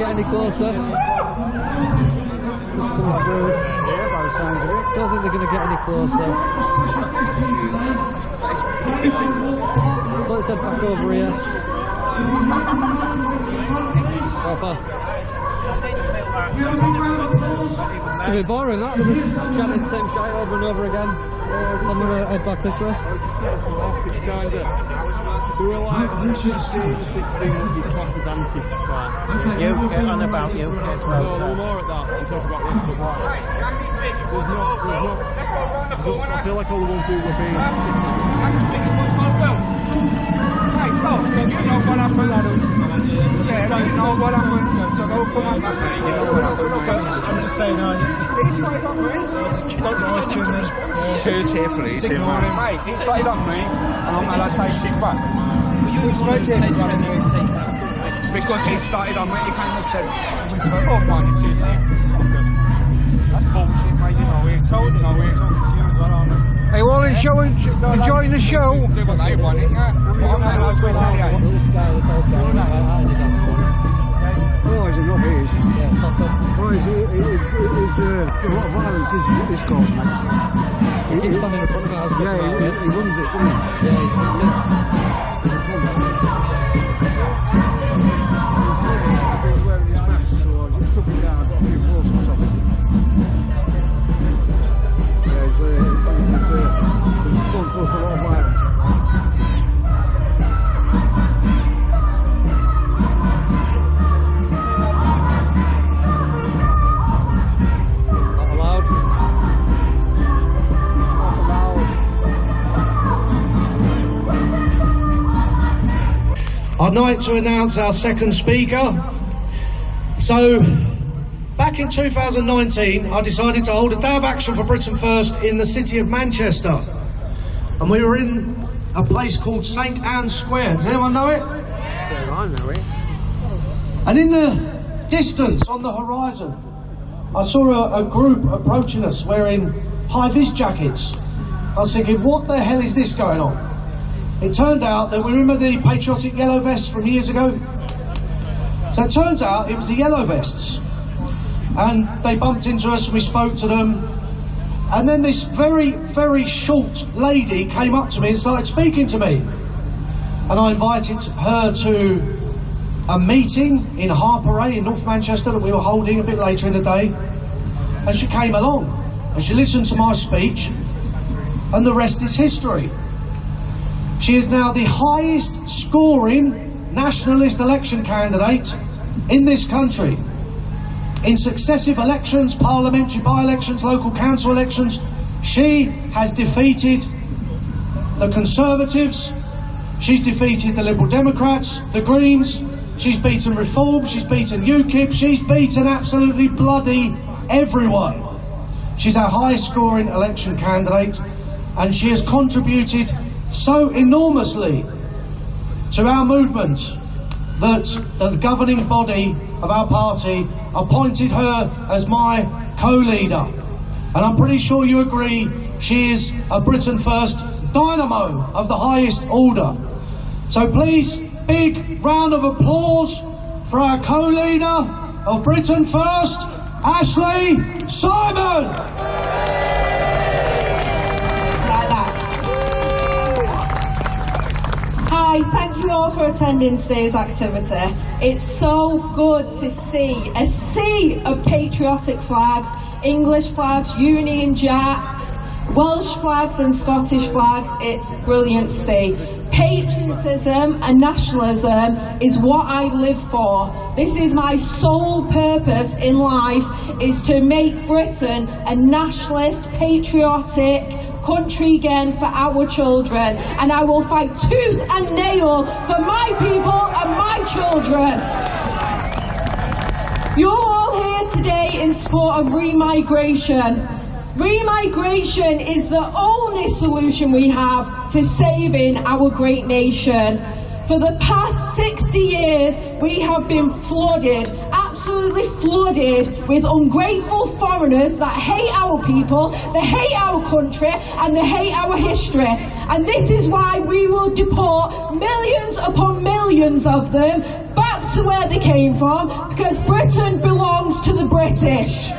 Any closer? Don't think they're going to get any closer. So let's head back over here. How far? It's a bit boring that, they're just chanting the same shit over and over again. I'm going to head back this way. It's kind of, so we're like 16 that you class as ANTIFA. UK on about UK. No, more at that, we'll talk about this. I feel like all the ones who were being... Hey, Tom, you know what happened? Yeah, you know what happened? So go come on back. You know what happened? I'm just saying, don't know his tunes. Two tier police. Ignore him, mate. He started on me, and I'm allowed to take it back. You spoke to him because he started on me. He came and said, oh, 1, 2, 3. That's bullshit, mate. You know, we told you. Are you all enjoying the show? Do what they want, yeah. This guy, this old guy, Boys enough he is. Boys, it's a lot of violence is caused, mate. He keeps standing in front of it. Yeah, he runs it, doesn't he? Yeah, he runs it. He's wearing his mask, so I just took him down. I got a few balls on top of him. Yeah, he's responsible for a lot of violence. I'd like to announce our second speaker. So, back in 2019, I decided to hold a day of action for Britain First in the city of Manchester. And we were in a place called St Anne's Square. Does anyone know it? Yeah, I know it. And in the distance, on the horizon, I saw a group approaching us wearing high-vis jackets. I was thinking, what the hell is this going on? It turned out that, we remember the patriotic yellow vests from years ago? So it turns out it was the yellow vests. And they bumped into us and we spoke to them. And then this very, very short lady came up to me and started speaking to me. And I invited her to a meeting in Harperay in North Manchester that we were holding a bit later in the day. And she came along and she listened to my speech, and the rest is history. She is now the highest scoring nationalist election candidate in this country. In successive elections, parliamentary by-elections, local council elections, she has defeated the Conservatives, she's defeated the Liberal Democrats, the Greens, she's beaten Reform, she's beaten UKIP, she's beaten absolutely bloody everyone. She's our highest scoring election candidate, and she has contributed so enormously to our movement that the governing body of our party appointed her as my co-leader. And I'm pretty sure you agree she is a Britain First dynamo of the highest order. So please, big round of applause for our co-leader of Britain First, Ashley Simon! Hi, thank you all for attending today's activity. It's so good to see a sea of patriotic flags, English flags, Union Jacks, Welsh flags and Scottish flags. It's brilliant to see. Patriotism and nationalism is what I live for. This is my sole purpose in life, is to make Britain a nationalist, patriotic country again for our children, and I will fight tooth and nail for my people and my children. You're all here today in support of remigration. Remigration is the only solution we have to saving our great nation. For the past 60 years, we have been flooded, absolutely flooded, with ungrateful foreigners that hate our people, they hate our country, and they hate our history. And this is why we will deport millions upon millions of them back to where they came from, because Britain belongs to the British.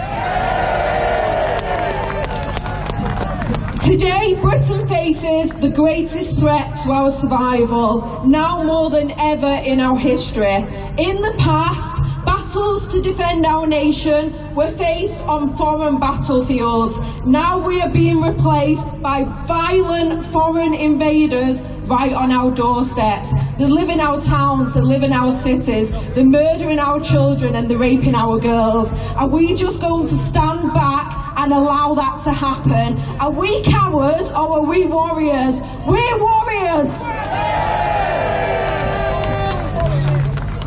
Today, Britain faces the greatest threat to our survival, now more than ever in our history. In the past, battles to defend our nation were faced on foreign battlefields. Now we are being replaced by violent foreign invaders right on our doorsteps. They live in our towns, they live in our cities, they're murdering our children and they're raping our girls. Are we just going to stand back and allow that to happen? Are we cowards or are we warriors? We're warriors!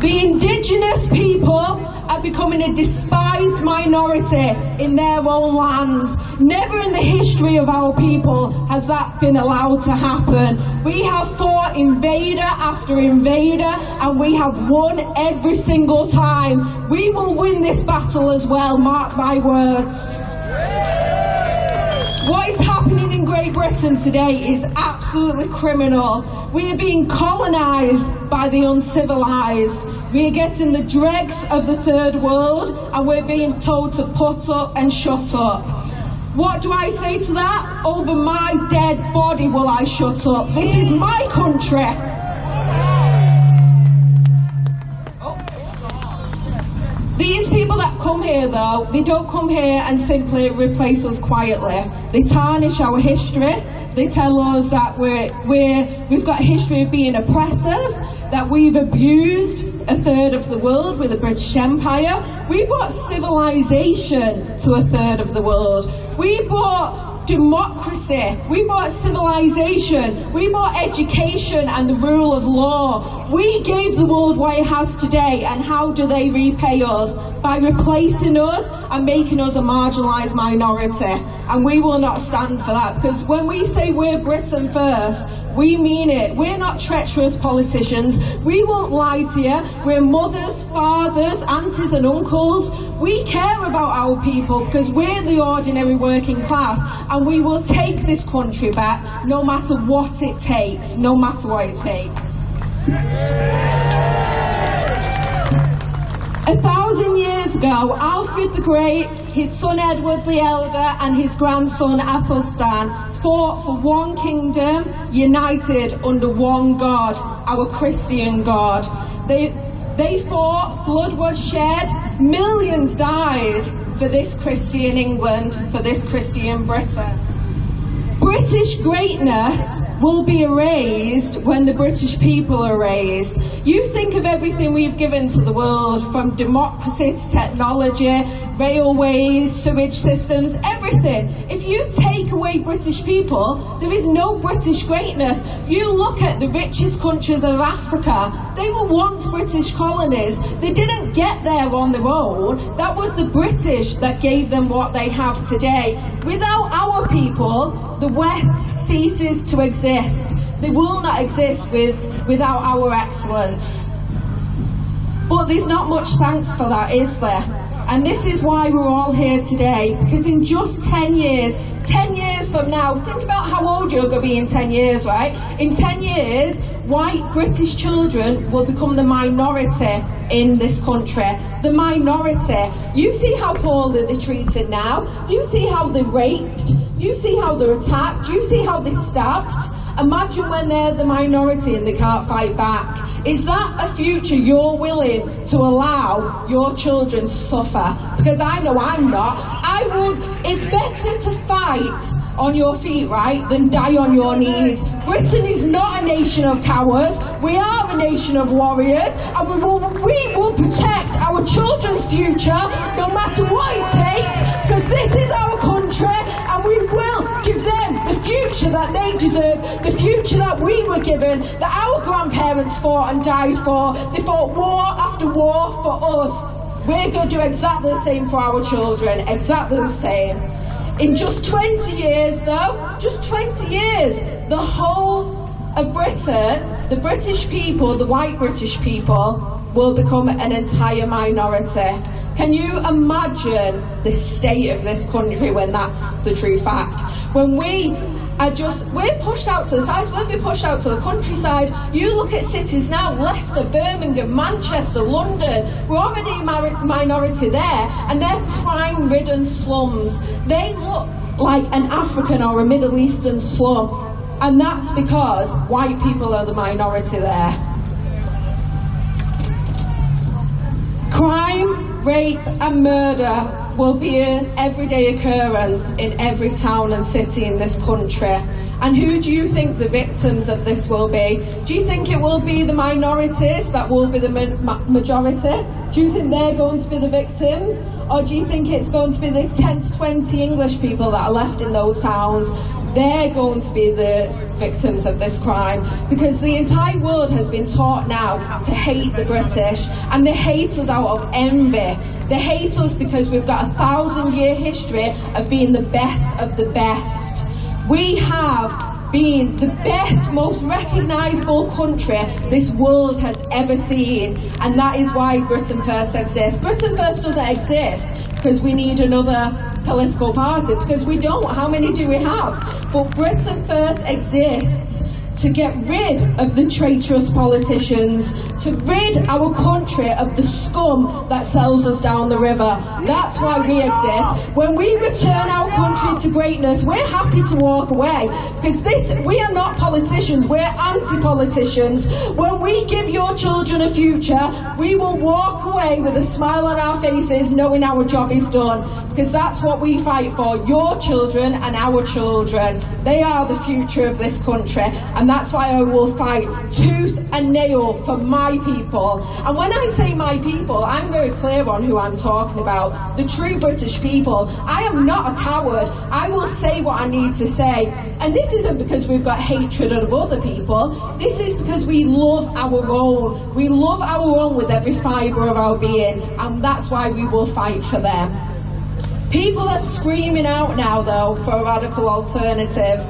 The indigenous people are becoming a despised minority in their own lands. Never in the history of our people has that been allowed to happen. We have fought invader after invader, and we have won every single time. We will win this battle as well, mark my words. What is happening in Great Britain today is absolutely criminal. We are being colonised by the uncivilised. We are getting the dregs of the third world, and we're being told to put up and shut up. What do I say to that? Over my dead body will I shut up. This is my country. These people that come here, though, they don't come here and simply replace us quietly. They tarnish our history. They tell us that we've got a history of being oppressors, that we've abused a third of the world with the British Empire. We brought civilization to a third of the world. We brought democracy, we brought civilization, we brought education and the rule of law. We gave the world what it has today, and how do they repay us? By replacing us and making us a marginalised minority. And we will not stand for that, because when we say we're Britain first, we mean it. We're not treacherous politicians. We won't lie to you. We're mothers, fathers, aunties and uncles. We care about our people because we're the ordinary working class, and we will take this country back no matter what it takes, no matter what it takes. 1,000 years ago, Alfred the Great, his son Edward the Elder and his grandson Athelstan fought for one kingdom, united under one God, our Christian God. They fought, blood was shed, millions died for this Christian England, for this Christian Britain. British greatness will be erased when the British people are erased. You think of everything we've given to the world, from democracy to technology, railways, sewage systems, everything. If you take away British people, there is no British greatness. You look at the richest countries of Africa, they were once British colonies. They didn't get there on their own. That was the British that gave them what they have today. Without our people, the West ceases to exist. They will not exist without our excellence. But there's not much thanks for that, is there? And this is why we're all here today, because in just 10 years from now, think about how old you're going to be in 10 years, right? In 10 years, white British children will become the minority in this country. The minority. You see how poorly they're treated now. You see how they're raped. You see how they're attacked. You see how they're stabbed. Imagine when they're the minority and they can't fight back. Is that a future you're willing to allow your children to suffer? Because I know I'm not. It's better to fight on your feet, right, than die on your knees. Britain is not a nation of cowards. We are a nation of warriors, and we will protect our children's future no matter what it takes, because this is our country, and we will give them the future that they deserve, the future that we were given, that our grandparents fought and died for. They fought war after war for us. We're going to do exactly the same for our children, exactly the same. In just 20 years though, just 20 years, the whole of Britain, the British people, the white British people, will become an entire minority. Can you imagine the state of this country when that's the true fact? When we're pushed out to the sides, when we're pushed out to the countryside, you look at cities now, Leicester, Birmingham, Manchester, London, we're already a minority there, and they're crime-ridden slums. They look like an African or a Middle Eastern slum, and that's because white people are the minority there. Crime, rape and murder will be an everyday occurrence in every town and city in this country. And who do you think the victims of this will be? Do you think it will be the minorities that will be the majority? Do you think they're going to be the victims? Or do you think it's going to be the 10 to 20 English people that are left in those towns? They're going to be the victims of this crime, because the entire world has been taught now to hate the British, and they hate us out of envy. They hate us because we've got a 1,000-year history of being the best of the best. We have been the best, most recognisable country this world has ever seen, and that is why Britain First exists. Britain First doesn't exist because we need another political party, because we don't. How many do we have? But Britain First exists to get rid of the traitorous politicians, to rid our country of the scum that sells us down the river. That's why we exist. When we return our country to greatness, we're happy to walk away, because we are not politicians, we're anti-politicians. When we give your children a future, we will walk away with a smile on our faces knowing our job is done, because that's what we fight for, your children and our children. They are the future of this country, and that's why I will fight tooth and nail for my my people. And when I say my people, I'm very clear on who I'm talking about. The true British people. I am not a coward. I will say what I need to say. And this isn't because we've got hatred of other people. This is because we love our own. We love our own with every fibre of our being. And that's why we will fight for them. People are screaming out now, though, for a radical alternative.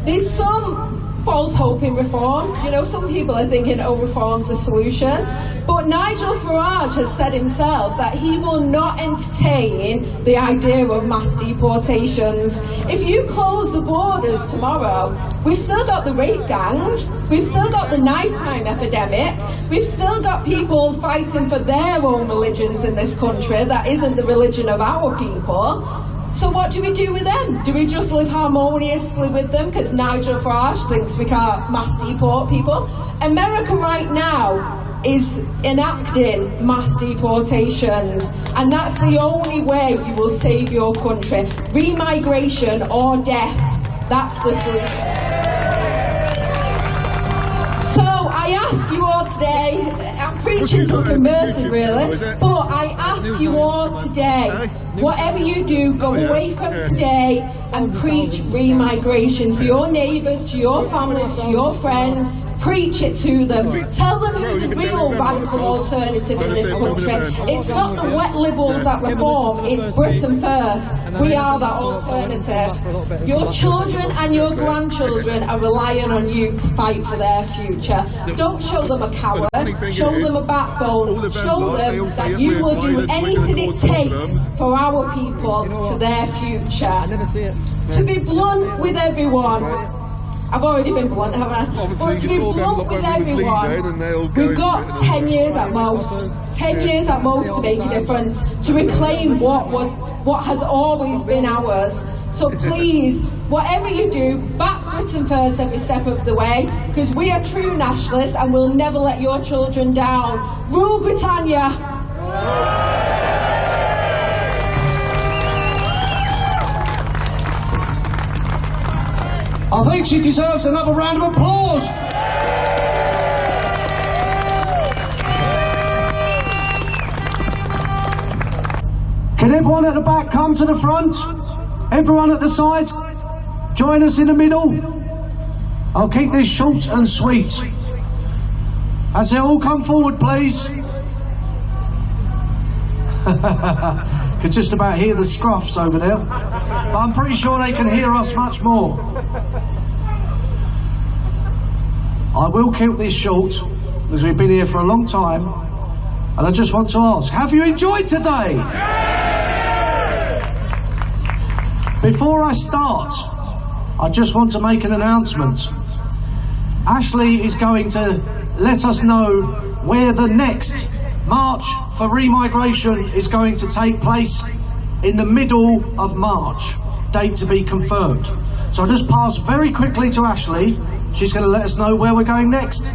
There's some false hope in reform. You know, some people are thinking, oh, reform's the solution. But Nigel Farage has said himself that he will not entertain the idea of mass deportations. If you close the borders tomorrow, we've still got the rape gangs, we've still got the knife crime epidemic, we've still got people fighting for their own religions in this country that isn't the religion of our people. So what do we do with them? Do we just live harmoniously with them because Nigel Farage thinks we can't mass deport people? America right now is enacting mass deportations, and that's the only way you will save your country. Remigration or death, that's the solution. So I ask you all today, I'm preaching to the converted really, but I ask you all today, whatever you do, go away from today and preach remigration to your neighbours, to your families, to your friends. Preach it to them. Tell them who the real radical alternative in this country. It's not the wet liberals that reform, it's Britain first. We are that alternative. Your children and your grandchildren are relying on you to fight for their future. Don't show them a coward, show them a backbone, show them that you will do anything it takes for our people, for their future. To be blunt with everyone, I've already been blunt, haven't I? But to be blunt with everyone, we've got 10 years at most. 10 years at most to make a difference, to reclaim what has always been ours. So please, whatever you do, back Britain first every step of the way, because we are true nationalists and we'll never let your children down. Rule Britannia! I think she deserves another round of applause. Can everyone at the back come to the front? Everyone at the sides, join us in the middle. I'll keep this short and sweet. As they all come forward, please. Could just about hear the scruffs over there, but I'm pretty sure they can hear us much more. I will keep this short because we've been here for a long time, and I just want to ask, have you enjoyed today? Before I start, I just want to make an announcement. Ashley is going to let us know where the next March for Remigration is going to take place in the middle of March. Date to be confirmed. So I'll just pass very quickly to Ashley. She's going to let us know where we're going next.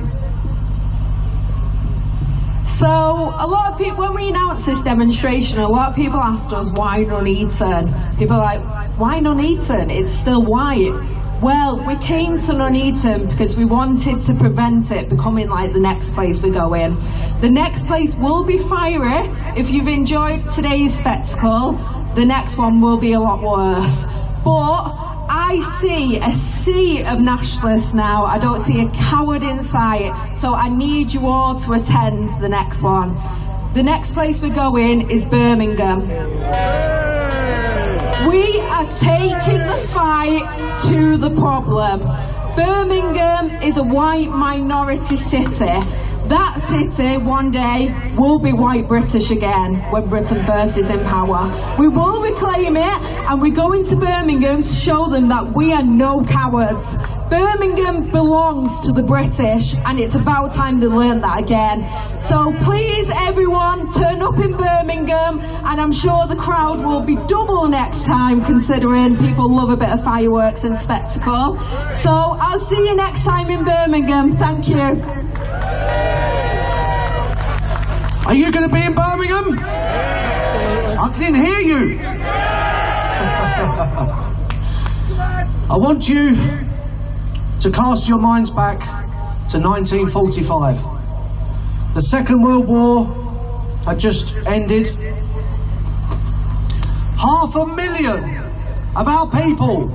So, a lot of people, when we announced this demonstration, a lot of people asked us, why Nuneaton? People are like, why Nuneaton? It's still white. Well, we came to Nuneaton because we wanted to prevent it becoming like the next place we go in. The next place will be fiery. If you've enjoyed today's spectacle, the next one will be a lot worse. But I see a sea of nationalists now. I don't see a coward in sight. So I need you all to attend the next one. The next place we go in is Birmingham. We are taking the fight to the problem. Birmingham is a white minority city. That city one day will be white British again when Britain First is in power. We will reclaim it, and we're going to Birmingham to show them that we are no cowards. Birmingham belongs to the British, and it's about time they learn that again. So please everyone, turn up in Birmingham, and I'm sure the crowd will be double next time, considering people love a bit of fireworks and spectacle. So I'll see you next time in Birmingham. Thank you. Are you going to be in Birmingham? I didn't hear you. I want you to cast your minds back to 1945. The Second World War had just ended. 500,000 of our people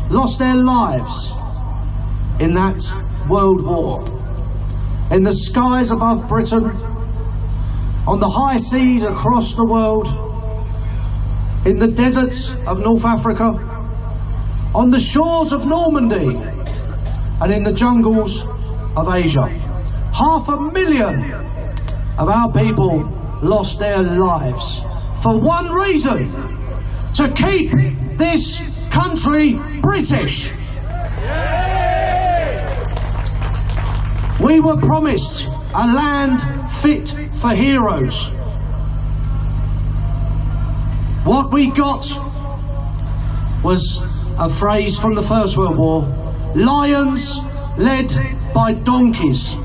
lost their lives in that World War. In the skies above Britain, on the high seas across the world, in the deserts of North Africa, on the shores of Normandy, and in the jungles of Asia. 500,000 of our people lost their lives for one reason: to keep this country British. We were promised a land fit for heroes. What we got was a phrase from the First World War: lions led by donkeys.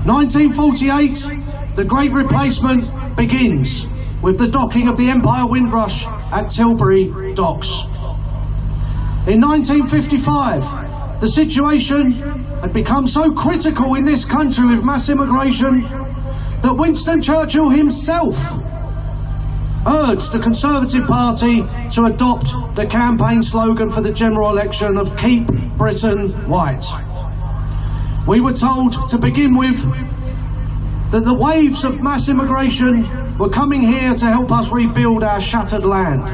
1948, the Great Replacement begins with the docking of the Empire Windrush at Tilbury Docks. In 1955, the situation had become so critical in this country with mass immigration that Winston Churchill himself urged the Conservative Party to adopt the campaign slogan for the general election of "Keep Britain White." We were told to begin with that the waves of mass immigration were coming here to help us rebuild our shattered land.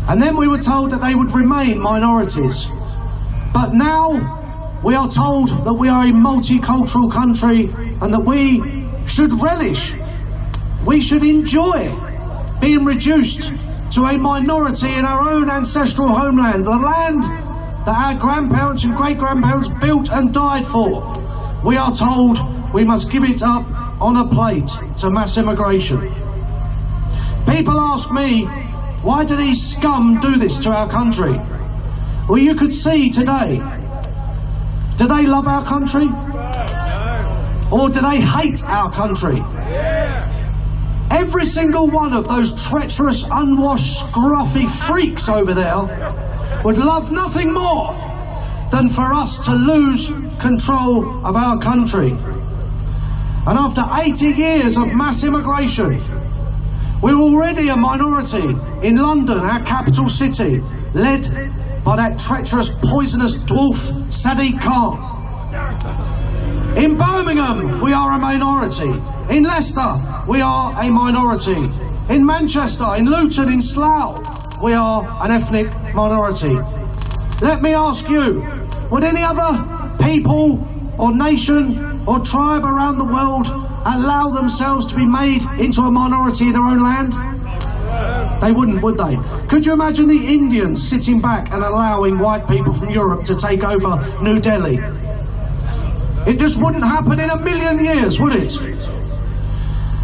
And then we were told that they would remain minorities. But now we are told that we are a multicultural country and that we should relish, we should enjoy being reduced to a minority in our own ancestral homeland, the land that our grandparents and great-grandparents built and died for. We are told we must give it up on a plate to mass immigration. People ask me, why do these scum do this to our country? Well, you could see today, do they love our country? Or do they hate our country? Every single one of those treacherous, unwashed, scruffy freaks over there would love nothing more than for us to lose control of our country. And after 80 years of mass immigration, we're already a minority in London, our capital city, led by that treacherous, poisonous dwarf, Sadiq Khan. In Birmingham, we are a minority. In Leicester, we are a minority. In Manchester, in Luton, in Slough, we are an ethnic minority. Let me ask you, would any other people or nation or tribe around the world allow themselves to be made into a minority in their own land? They wouldn't, would they? Could you imagine the Indians sitting back and allowing white people from Europe to take over New Delhi? It just wouldn't happen in a million years, would it?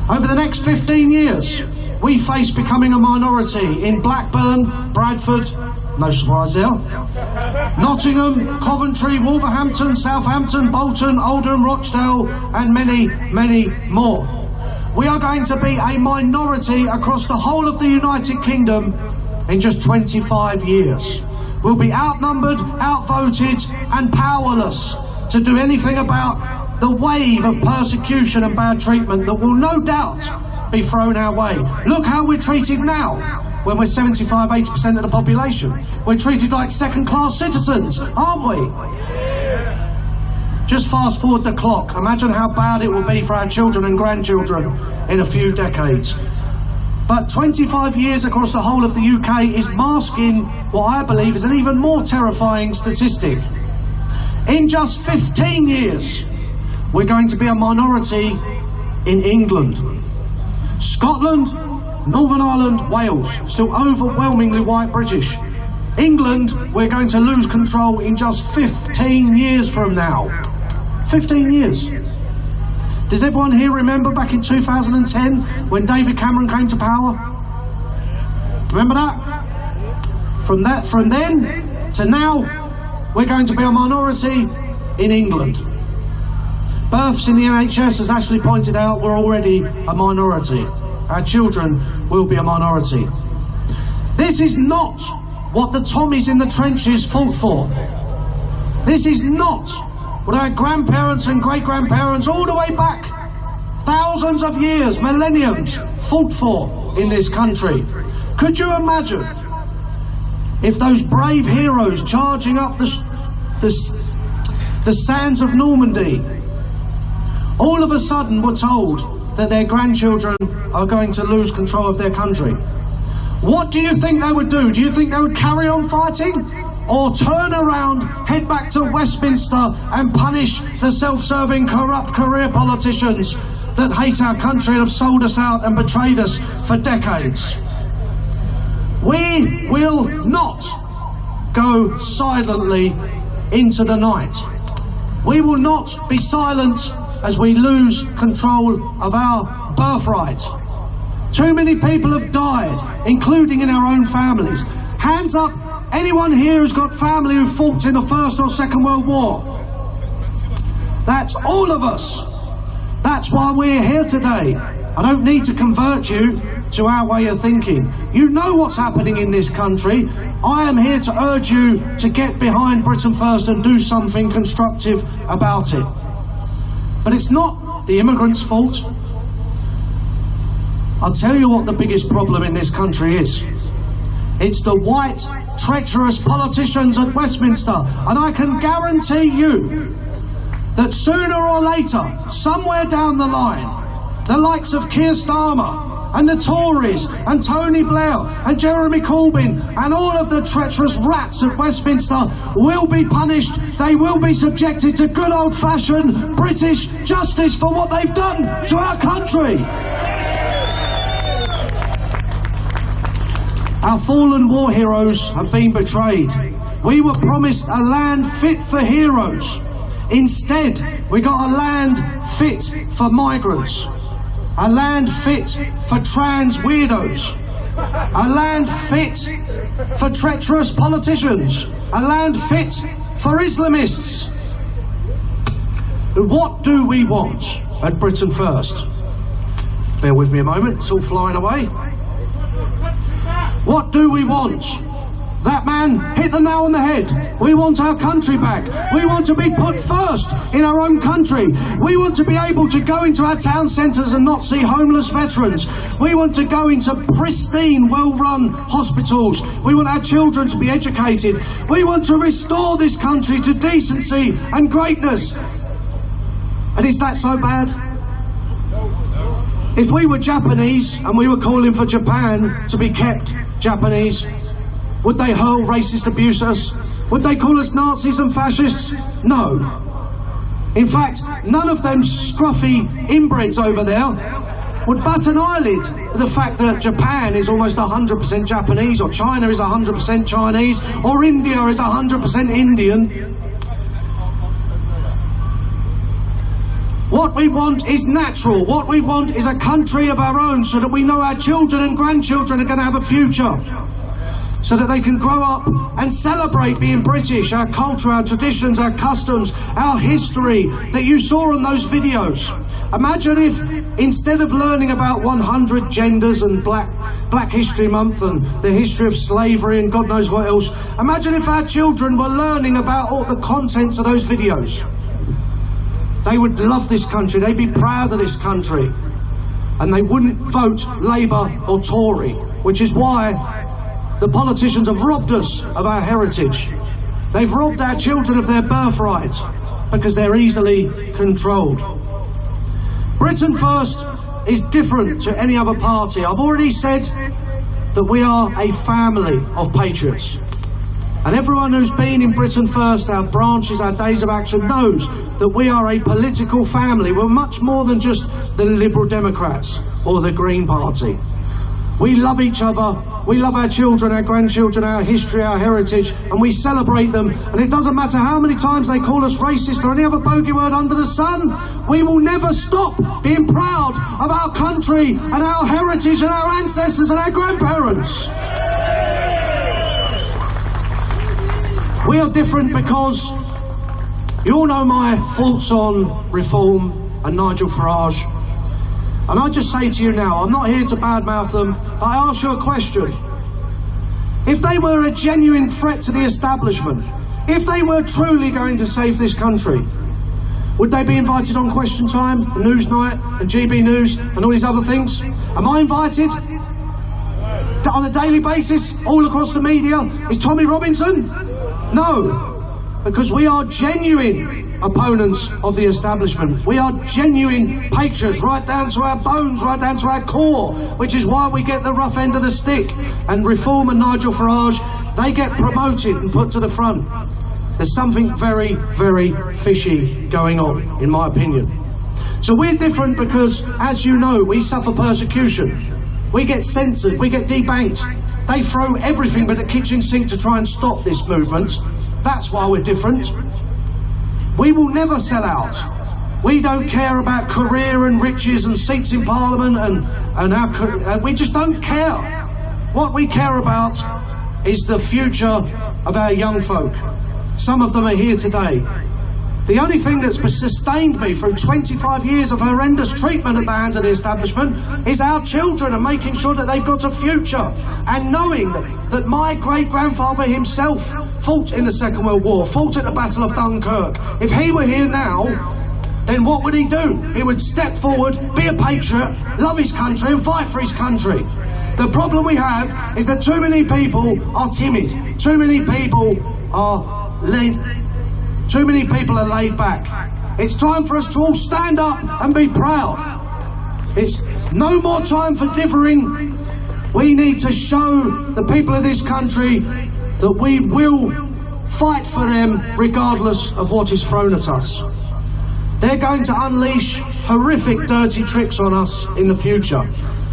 Over the next 15 years, we face becoming a minority in Blackburn, Bradford, no surprise there, Nottingham, Coventry, Wolverhampton, Southampton, Bolton, Oldham, Rochdale, and many, many more. We are going to be a minority across the whole of the United Kingdom in just 25 years. We'll be outnumbered, outvoted, and powerless to do anything about the wave of persecution and bad treatment that will no doubt be thrown our way. Look how we're treated now, when we're 75–80% of the population. We're treated like second-class citizens, aren't we? Just fast forward the clock. Imagine how bad it will be for our children and grandchildren in a few decades. But 25 years across the whole of the UK is masking what I believe is an even more terrifying statistic. In just 15 years, we're going to be a minority in England. Scotland, Northern Ireland, Wales, still overwhelmingly white British. England, we're going to lose control in just 15 years from now. 15 years. Does everyone here remember back in 2010 when David Cameron came to power? Remember that? From then to now, we're going to be a minority in England. Births in the NHS, as Ashley pointed out, we're already a minority. Our children will be a minority. This is not what the Tommies in the trenches fought for. This is not what our grandparents and great-grandparents all the way back, thousands of years, millenniums, fought for in this country. Could you imagine if those brave heroes charging up the sands of Normandy all of a sudden were told that their grandchildren are going to lose control of their country? What do you think they would do? Do you think they would carry on fighting? Or turn around, head back to Westminster and punish the self-serving, corrupt career politicians that hate our country and have sold us out and betrayed us for decades? We will not go silently into the night. We will not be silent as we lose control of our birthright. Too many people have died, including in our own families. Hands up, anyone here who's got family who fought in the First or Second World War? That's all of us. That's why we're here today. I don't need to convert you to our way of thinking. You know what's happening in this country. I am here to urge you to get behind Britain First and do something constructive about it. But it's not the immigrants' fault. I'll tell you what the biggest problem in this country is. It's the white, treacherous politicians at Westminster. And I can guarantee you that sooner or later, somewhere down the line, the likes of Keir Starmer and the Tories and Tony Blair and Jeremy Corbyn and all of the treacherous rats at Westminster will be punished. They will be subjected to good old-fashioned British justice for what they've done to our country. Our fallen war heroes have been betrayed. We were promised a land fit for heroes. Instead, we got a land fit for migrants. A land fit for trans weirdos. A land fit for treacherous politicians. A land fit for Islamists. What do we want at Britain First? Bear with me a moment, it's all flying away. What do we want? That man hit the nail on the head. We want our country back. We want to be put first in our own country. We want to be able to go into our town centres and not see homeless veterans. We want to go into pristine, well-run hospitals. We want our children to be educated. We want to restore this country to decency and greatness. And is that so bad? If we were Japanese and we were calling for Japan to be kept Japanese, would they hurl racist abuse at us? Would they call us Nazis and fascists? No. In fact, none of them scruffy inbreds over there would bat an eyelid at the fact that Japan is almost 100% Japanese, or China is 100% Chinese, or India is 100% Indian. What we want is natural. What we want is a country of our own so that we know our children and grandchildren are going to have a future. So that they can grow up and celebrate being British, our culture, our traditions, our customs, our history that you saw in those videos. Imagine if, instead of learning about 100 genders and Black History Month and the history of slavery and God knows what else, imagine if our children were learning about all the contents of those videos. They would love this country, they'd be proud of this country, and they wouldn't vote Labour or Tory, which is why the politicians have robbed us of our heritage. They've robbed our children of their birthright because they're easily controlled. Britain First is different to any other party. I've already said that we are a family of patriots. And everyone who's been in Britain First, our branches, our days of action, knows that we are a political family. We're much more than just the Liberal Democrats or the Green Party. We love each other, we love our children, our grandchildren, our history, our heritage, and we celebrate them. And it doesn't matter how many times they call us racist or any other bogey word under the sun, we will never stop being proud of our country and our heritage and our ancestors and our grandparents. We are different because you all know my thoughts on reform and Nigel Farage. And I just say to you now, I'm not here to badmouth them, but I ask you a question. If they were a genuine threat to the establishment, if they were truly going to save this country, Would they be invited on Question Time, and Newsnight, and GB News, and all these other things? Am I invited? On a daily basis, all across the media? Is Tommy Robinson? No, because we are genuine opponents of the establishment. We are genuine patriots, right down to our bones, right down to our core, which is why we get the rough end of the stick. And Reform and Nigel Farage, they get promoted and put to the front. There's something very, very fishy going on, in my opinion. So we're different because, as you know, we suffer persecution. We get censored, we get debanked. They throw everything but the kitchen sink to try and stop this movement. That's why we're different. We will never sell out. We don't care about career and riches and seats in Parliament and we just don't care. What we care about is the future of our young folk. Some of them are here today. The only thing that's sustained me through 25 years of horrendous treatment at the hands of the establishment is our children and making sure that they've got a future. And knowing that my great-grandfather himself fought in the Second World War, fought at the Battle of Dunkirk. If he were here now, then what would he do? He would step forward, be a patriot, love his country and fight for his country. The problem we have is that too many people are timid. Too many people are Too many people are laid back. It's time for us to all stand up and be proud. It's no more time for differing. We need to show the people of this country that we will fight for them regardless of what is thrown at us. They're going to unleash horrific dirty tricks on us in the future.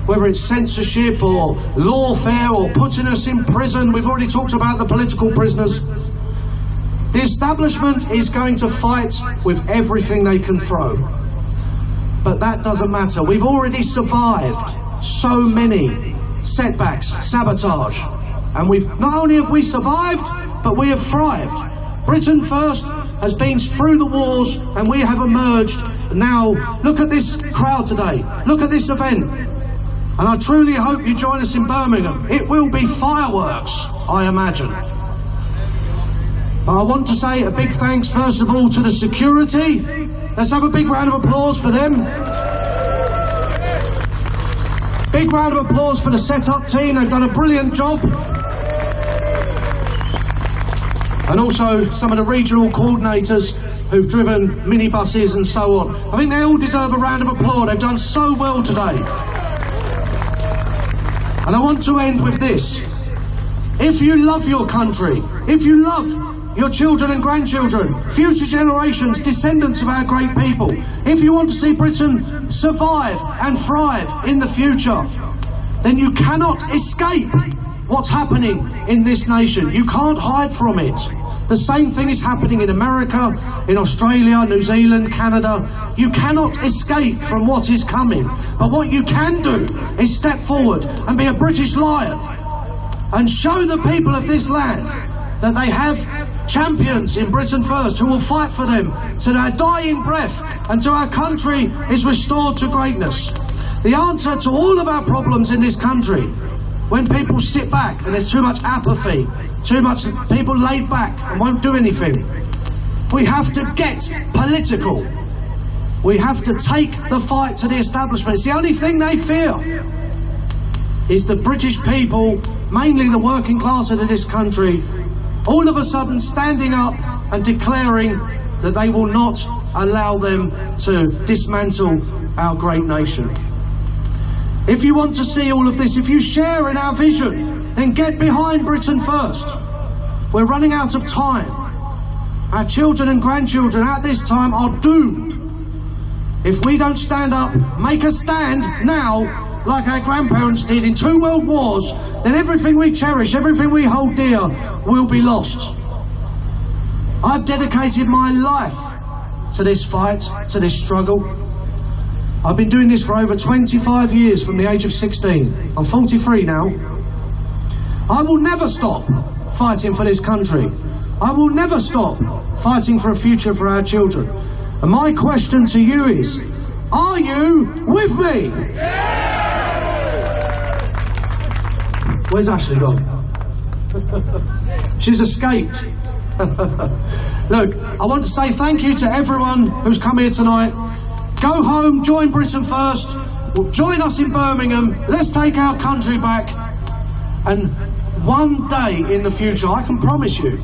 Whether it's censorship or lawfare or putting us in prison. We've already talked about the political prisoners. The establishment is going to fight with everything they can throw. But that doesn't matter. We've already survived so many setbacks, sabotage. And not only have we survived, but we have thrived. Britain First has been through the wars and we have emerged. Now, look at this crowd today. Look at this event. And I truly hope you join us in Birmingham. It will be fireworks, I imagine. I want to say a big thanks, first of all, to the security. Let's have a big round of applause for them. Big round of applause for the set-up team. They've done a brilliant job. And also some of the regional coordinators who've driven minibuses and so on. I think they all deserve a round of applause. They've done so well today. And I want to end with this. If you love your country, if you love your children and grandchildren, future generations, descendants of our great people, if you want to see Britain survive and thrive in the future, then you cannot escape what's happening in this nation. You can't hide from it. The same thing is happening in America, in Australia, New Zealand, Canada. You cannot escape from what is coming. But what you can do is step forward and be a British lion and show the people of this land that they have champions in Britain First who will fight for them to their dying breath until our country is restored to greatness. The answer to all of our problems in this country, when people sit back and there's too much apathy, too much people laid back and won't do anything, we have to get political. We have to take the fight to the establishment. It's the only thing they fear is the British people, mainly the working class of this country, all of a sudden standing up and declaring that they will not allow them to dismantle our great nation. If you want to see all of this, if you share in our vision, then get behind Britain First. We're running out of time. Our children and grandchildren at this time are doomed. If we don't stand up, make a stand now, like our grandparents did in 2 world wars, then everything we cherish, everything we hold dear, will be lost. I've dedicated my life to this fight, to this struggle. I've been doing this for over 25 years from the age of 16. I'm 43 now. I will never stop fighting for this country. I will never stop fighting for a future for our children. And my question to you is, are you with me? Where's Ashley gone? She's escaped. Look, I want to say thank you to everyone who's come here tonight. Go home, join Britain First, join us in Birmingham, let's take our country back, and one day in the future, I can promise you,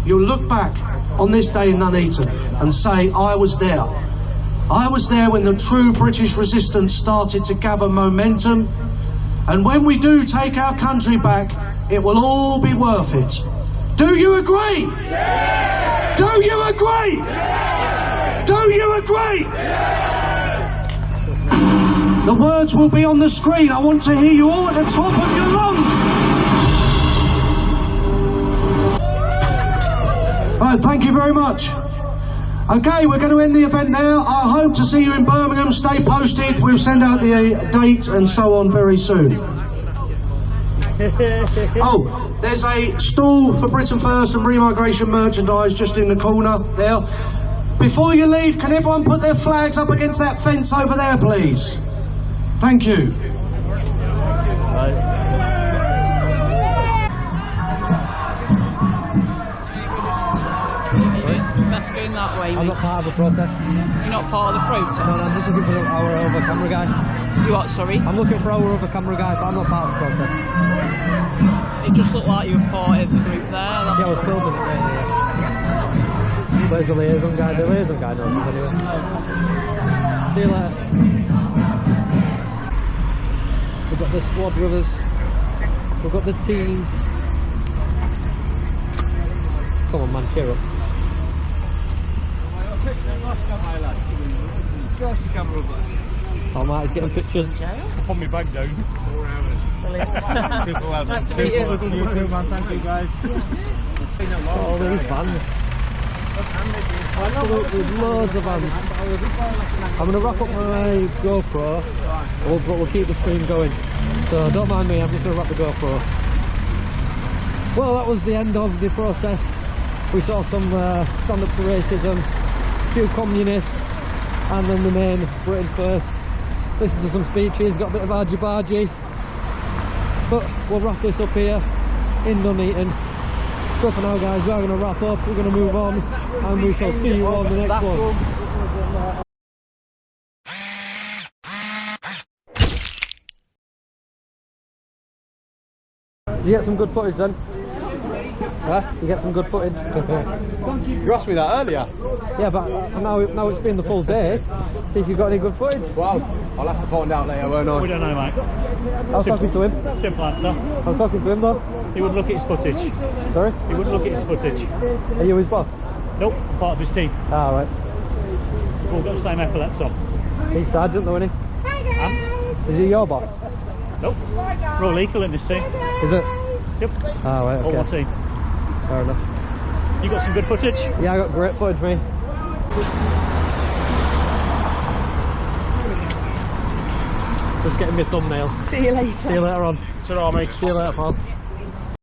you'll look back on this day in Nuneaton and say, I was there. I was there when the true British resistance started to gather momentum, and when we do take our country back, it will all be worth it. Do you agree? Yeah. Do you agree? Yeah. Do you agree? Yeah. The words will be on the screen. I want to hear you all at the top of your lungs. Right, thank you very much. Okay, we're going to end the event there. I hope to see you in Birmingham. Stay posted. We'll send out the date and so on very soon. Oh, there's a stall for Britain First and Remigration merchandise just in the corner there. Before you leave, can everyone put their flags up against that fence over there, please? Thank you. That's going that way. I'm not part of the protest. You're not part of the protest? No, I'm just looking for our other camera guy. You what, sorry? I'm looking for our other camera guy, but I'm not part of the protest. It just looked like you were part of the group there. Yeah, I was filming it. Yeah. Where's the liaison guy? The liaison guy knows us anyway. See you later. We've got the squad with us. We've got the team. Come on, man, cheer up. Oh, Marty's getting pictures. I'll put my bag down. 4 hours. Super well done. Nice to meet you. You too, man. Thank you, guys. All these vans. Absolutely loads of vans. I'm going to wrap up my GoPro, but we'll keep the stream going. So don't mind me, I'm just going to wrap the GoPro. Well, that was the end of the protest. We saw some stand up to racism, a few communists, and then the main Britain First. Listened to some speeches, got a bit of argy-bargy. But we'll wrap this up here in Nuneaton. So for now, guys, we are going to wrap up, we're going to move on, and we shall see you on the next one. Did you get some good footage then? Huh? You get some good footage? You asked me that earlier. Yeah, but now it's been the full day. See if you've got any good footage. Well, I'll have to find out later, won't I? We don't know, mate. I was talking to him. Simple answer. I was talking to him though. He wouldn't look at his footage. Sorry? He wouldn't look at his footage. Are you his boss? Nope, part of his team. Ah, right. We've all got the same epaulets on. He's sergeant though, isn't he? And? Is he your boss? Nope. We're all equal in this team. Is it? Yep. Ah, right, okay. All one team. Fair enough. You got some good footage? Yeah, I got great footage, mate. Just getting my thumbnail. See you later. See you later on. Ta-ra, mate. See you later, pal.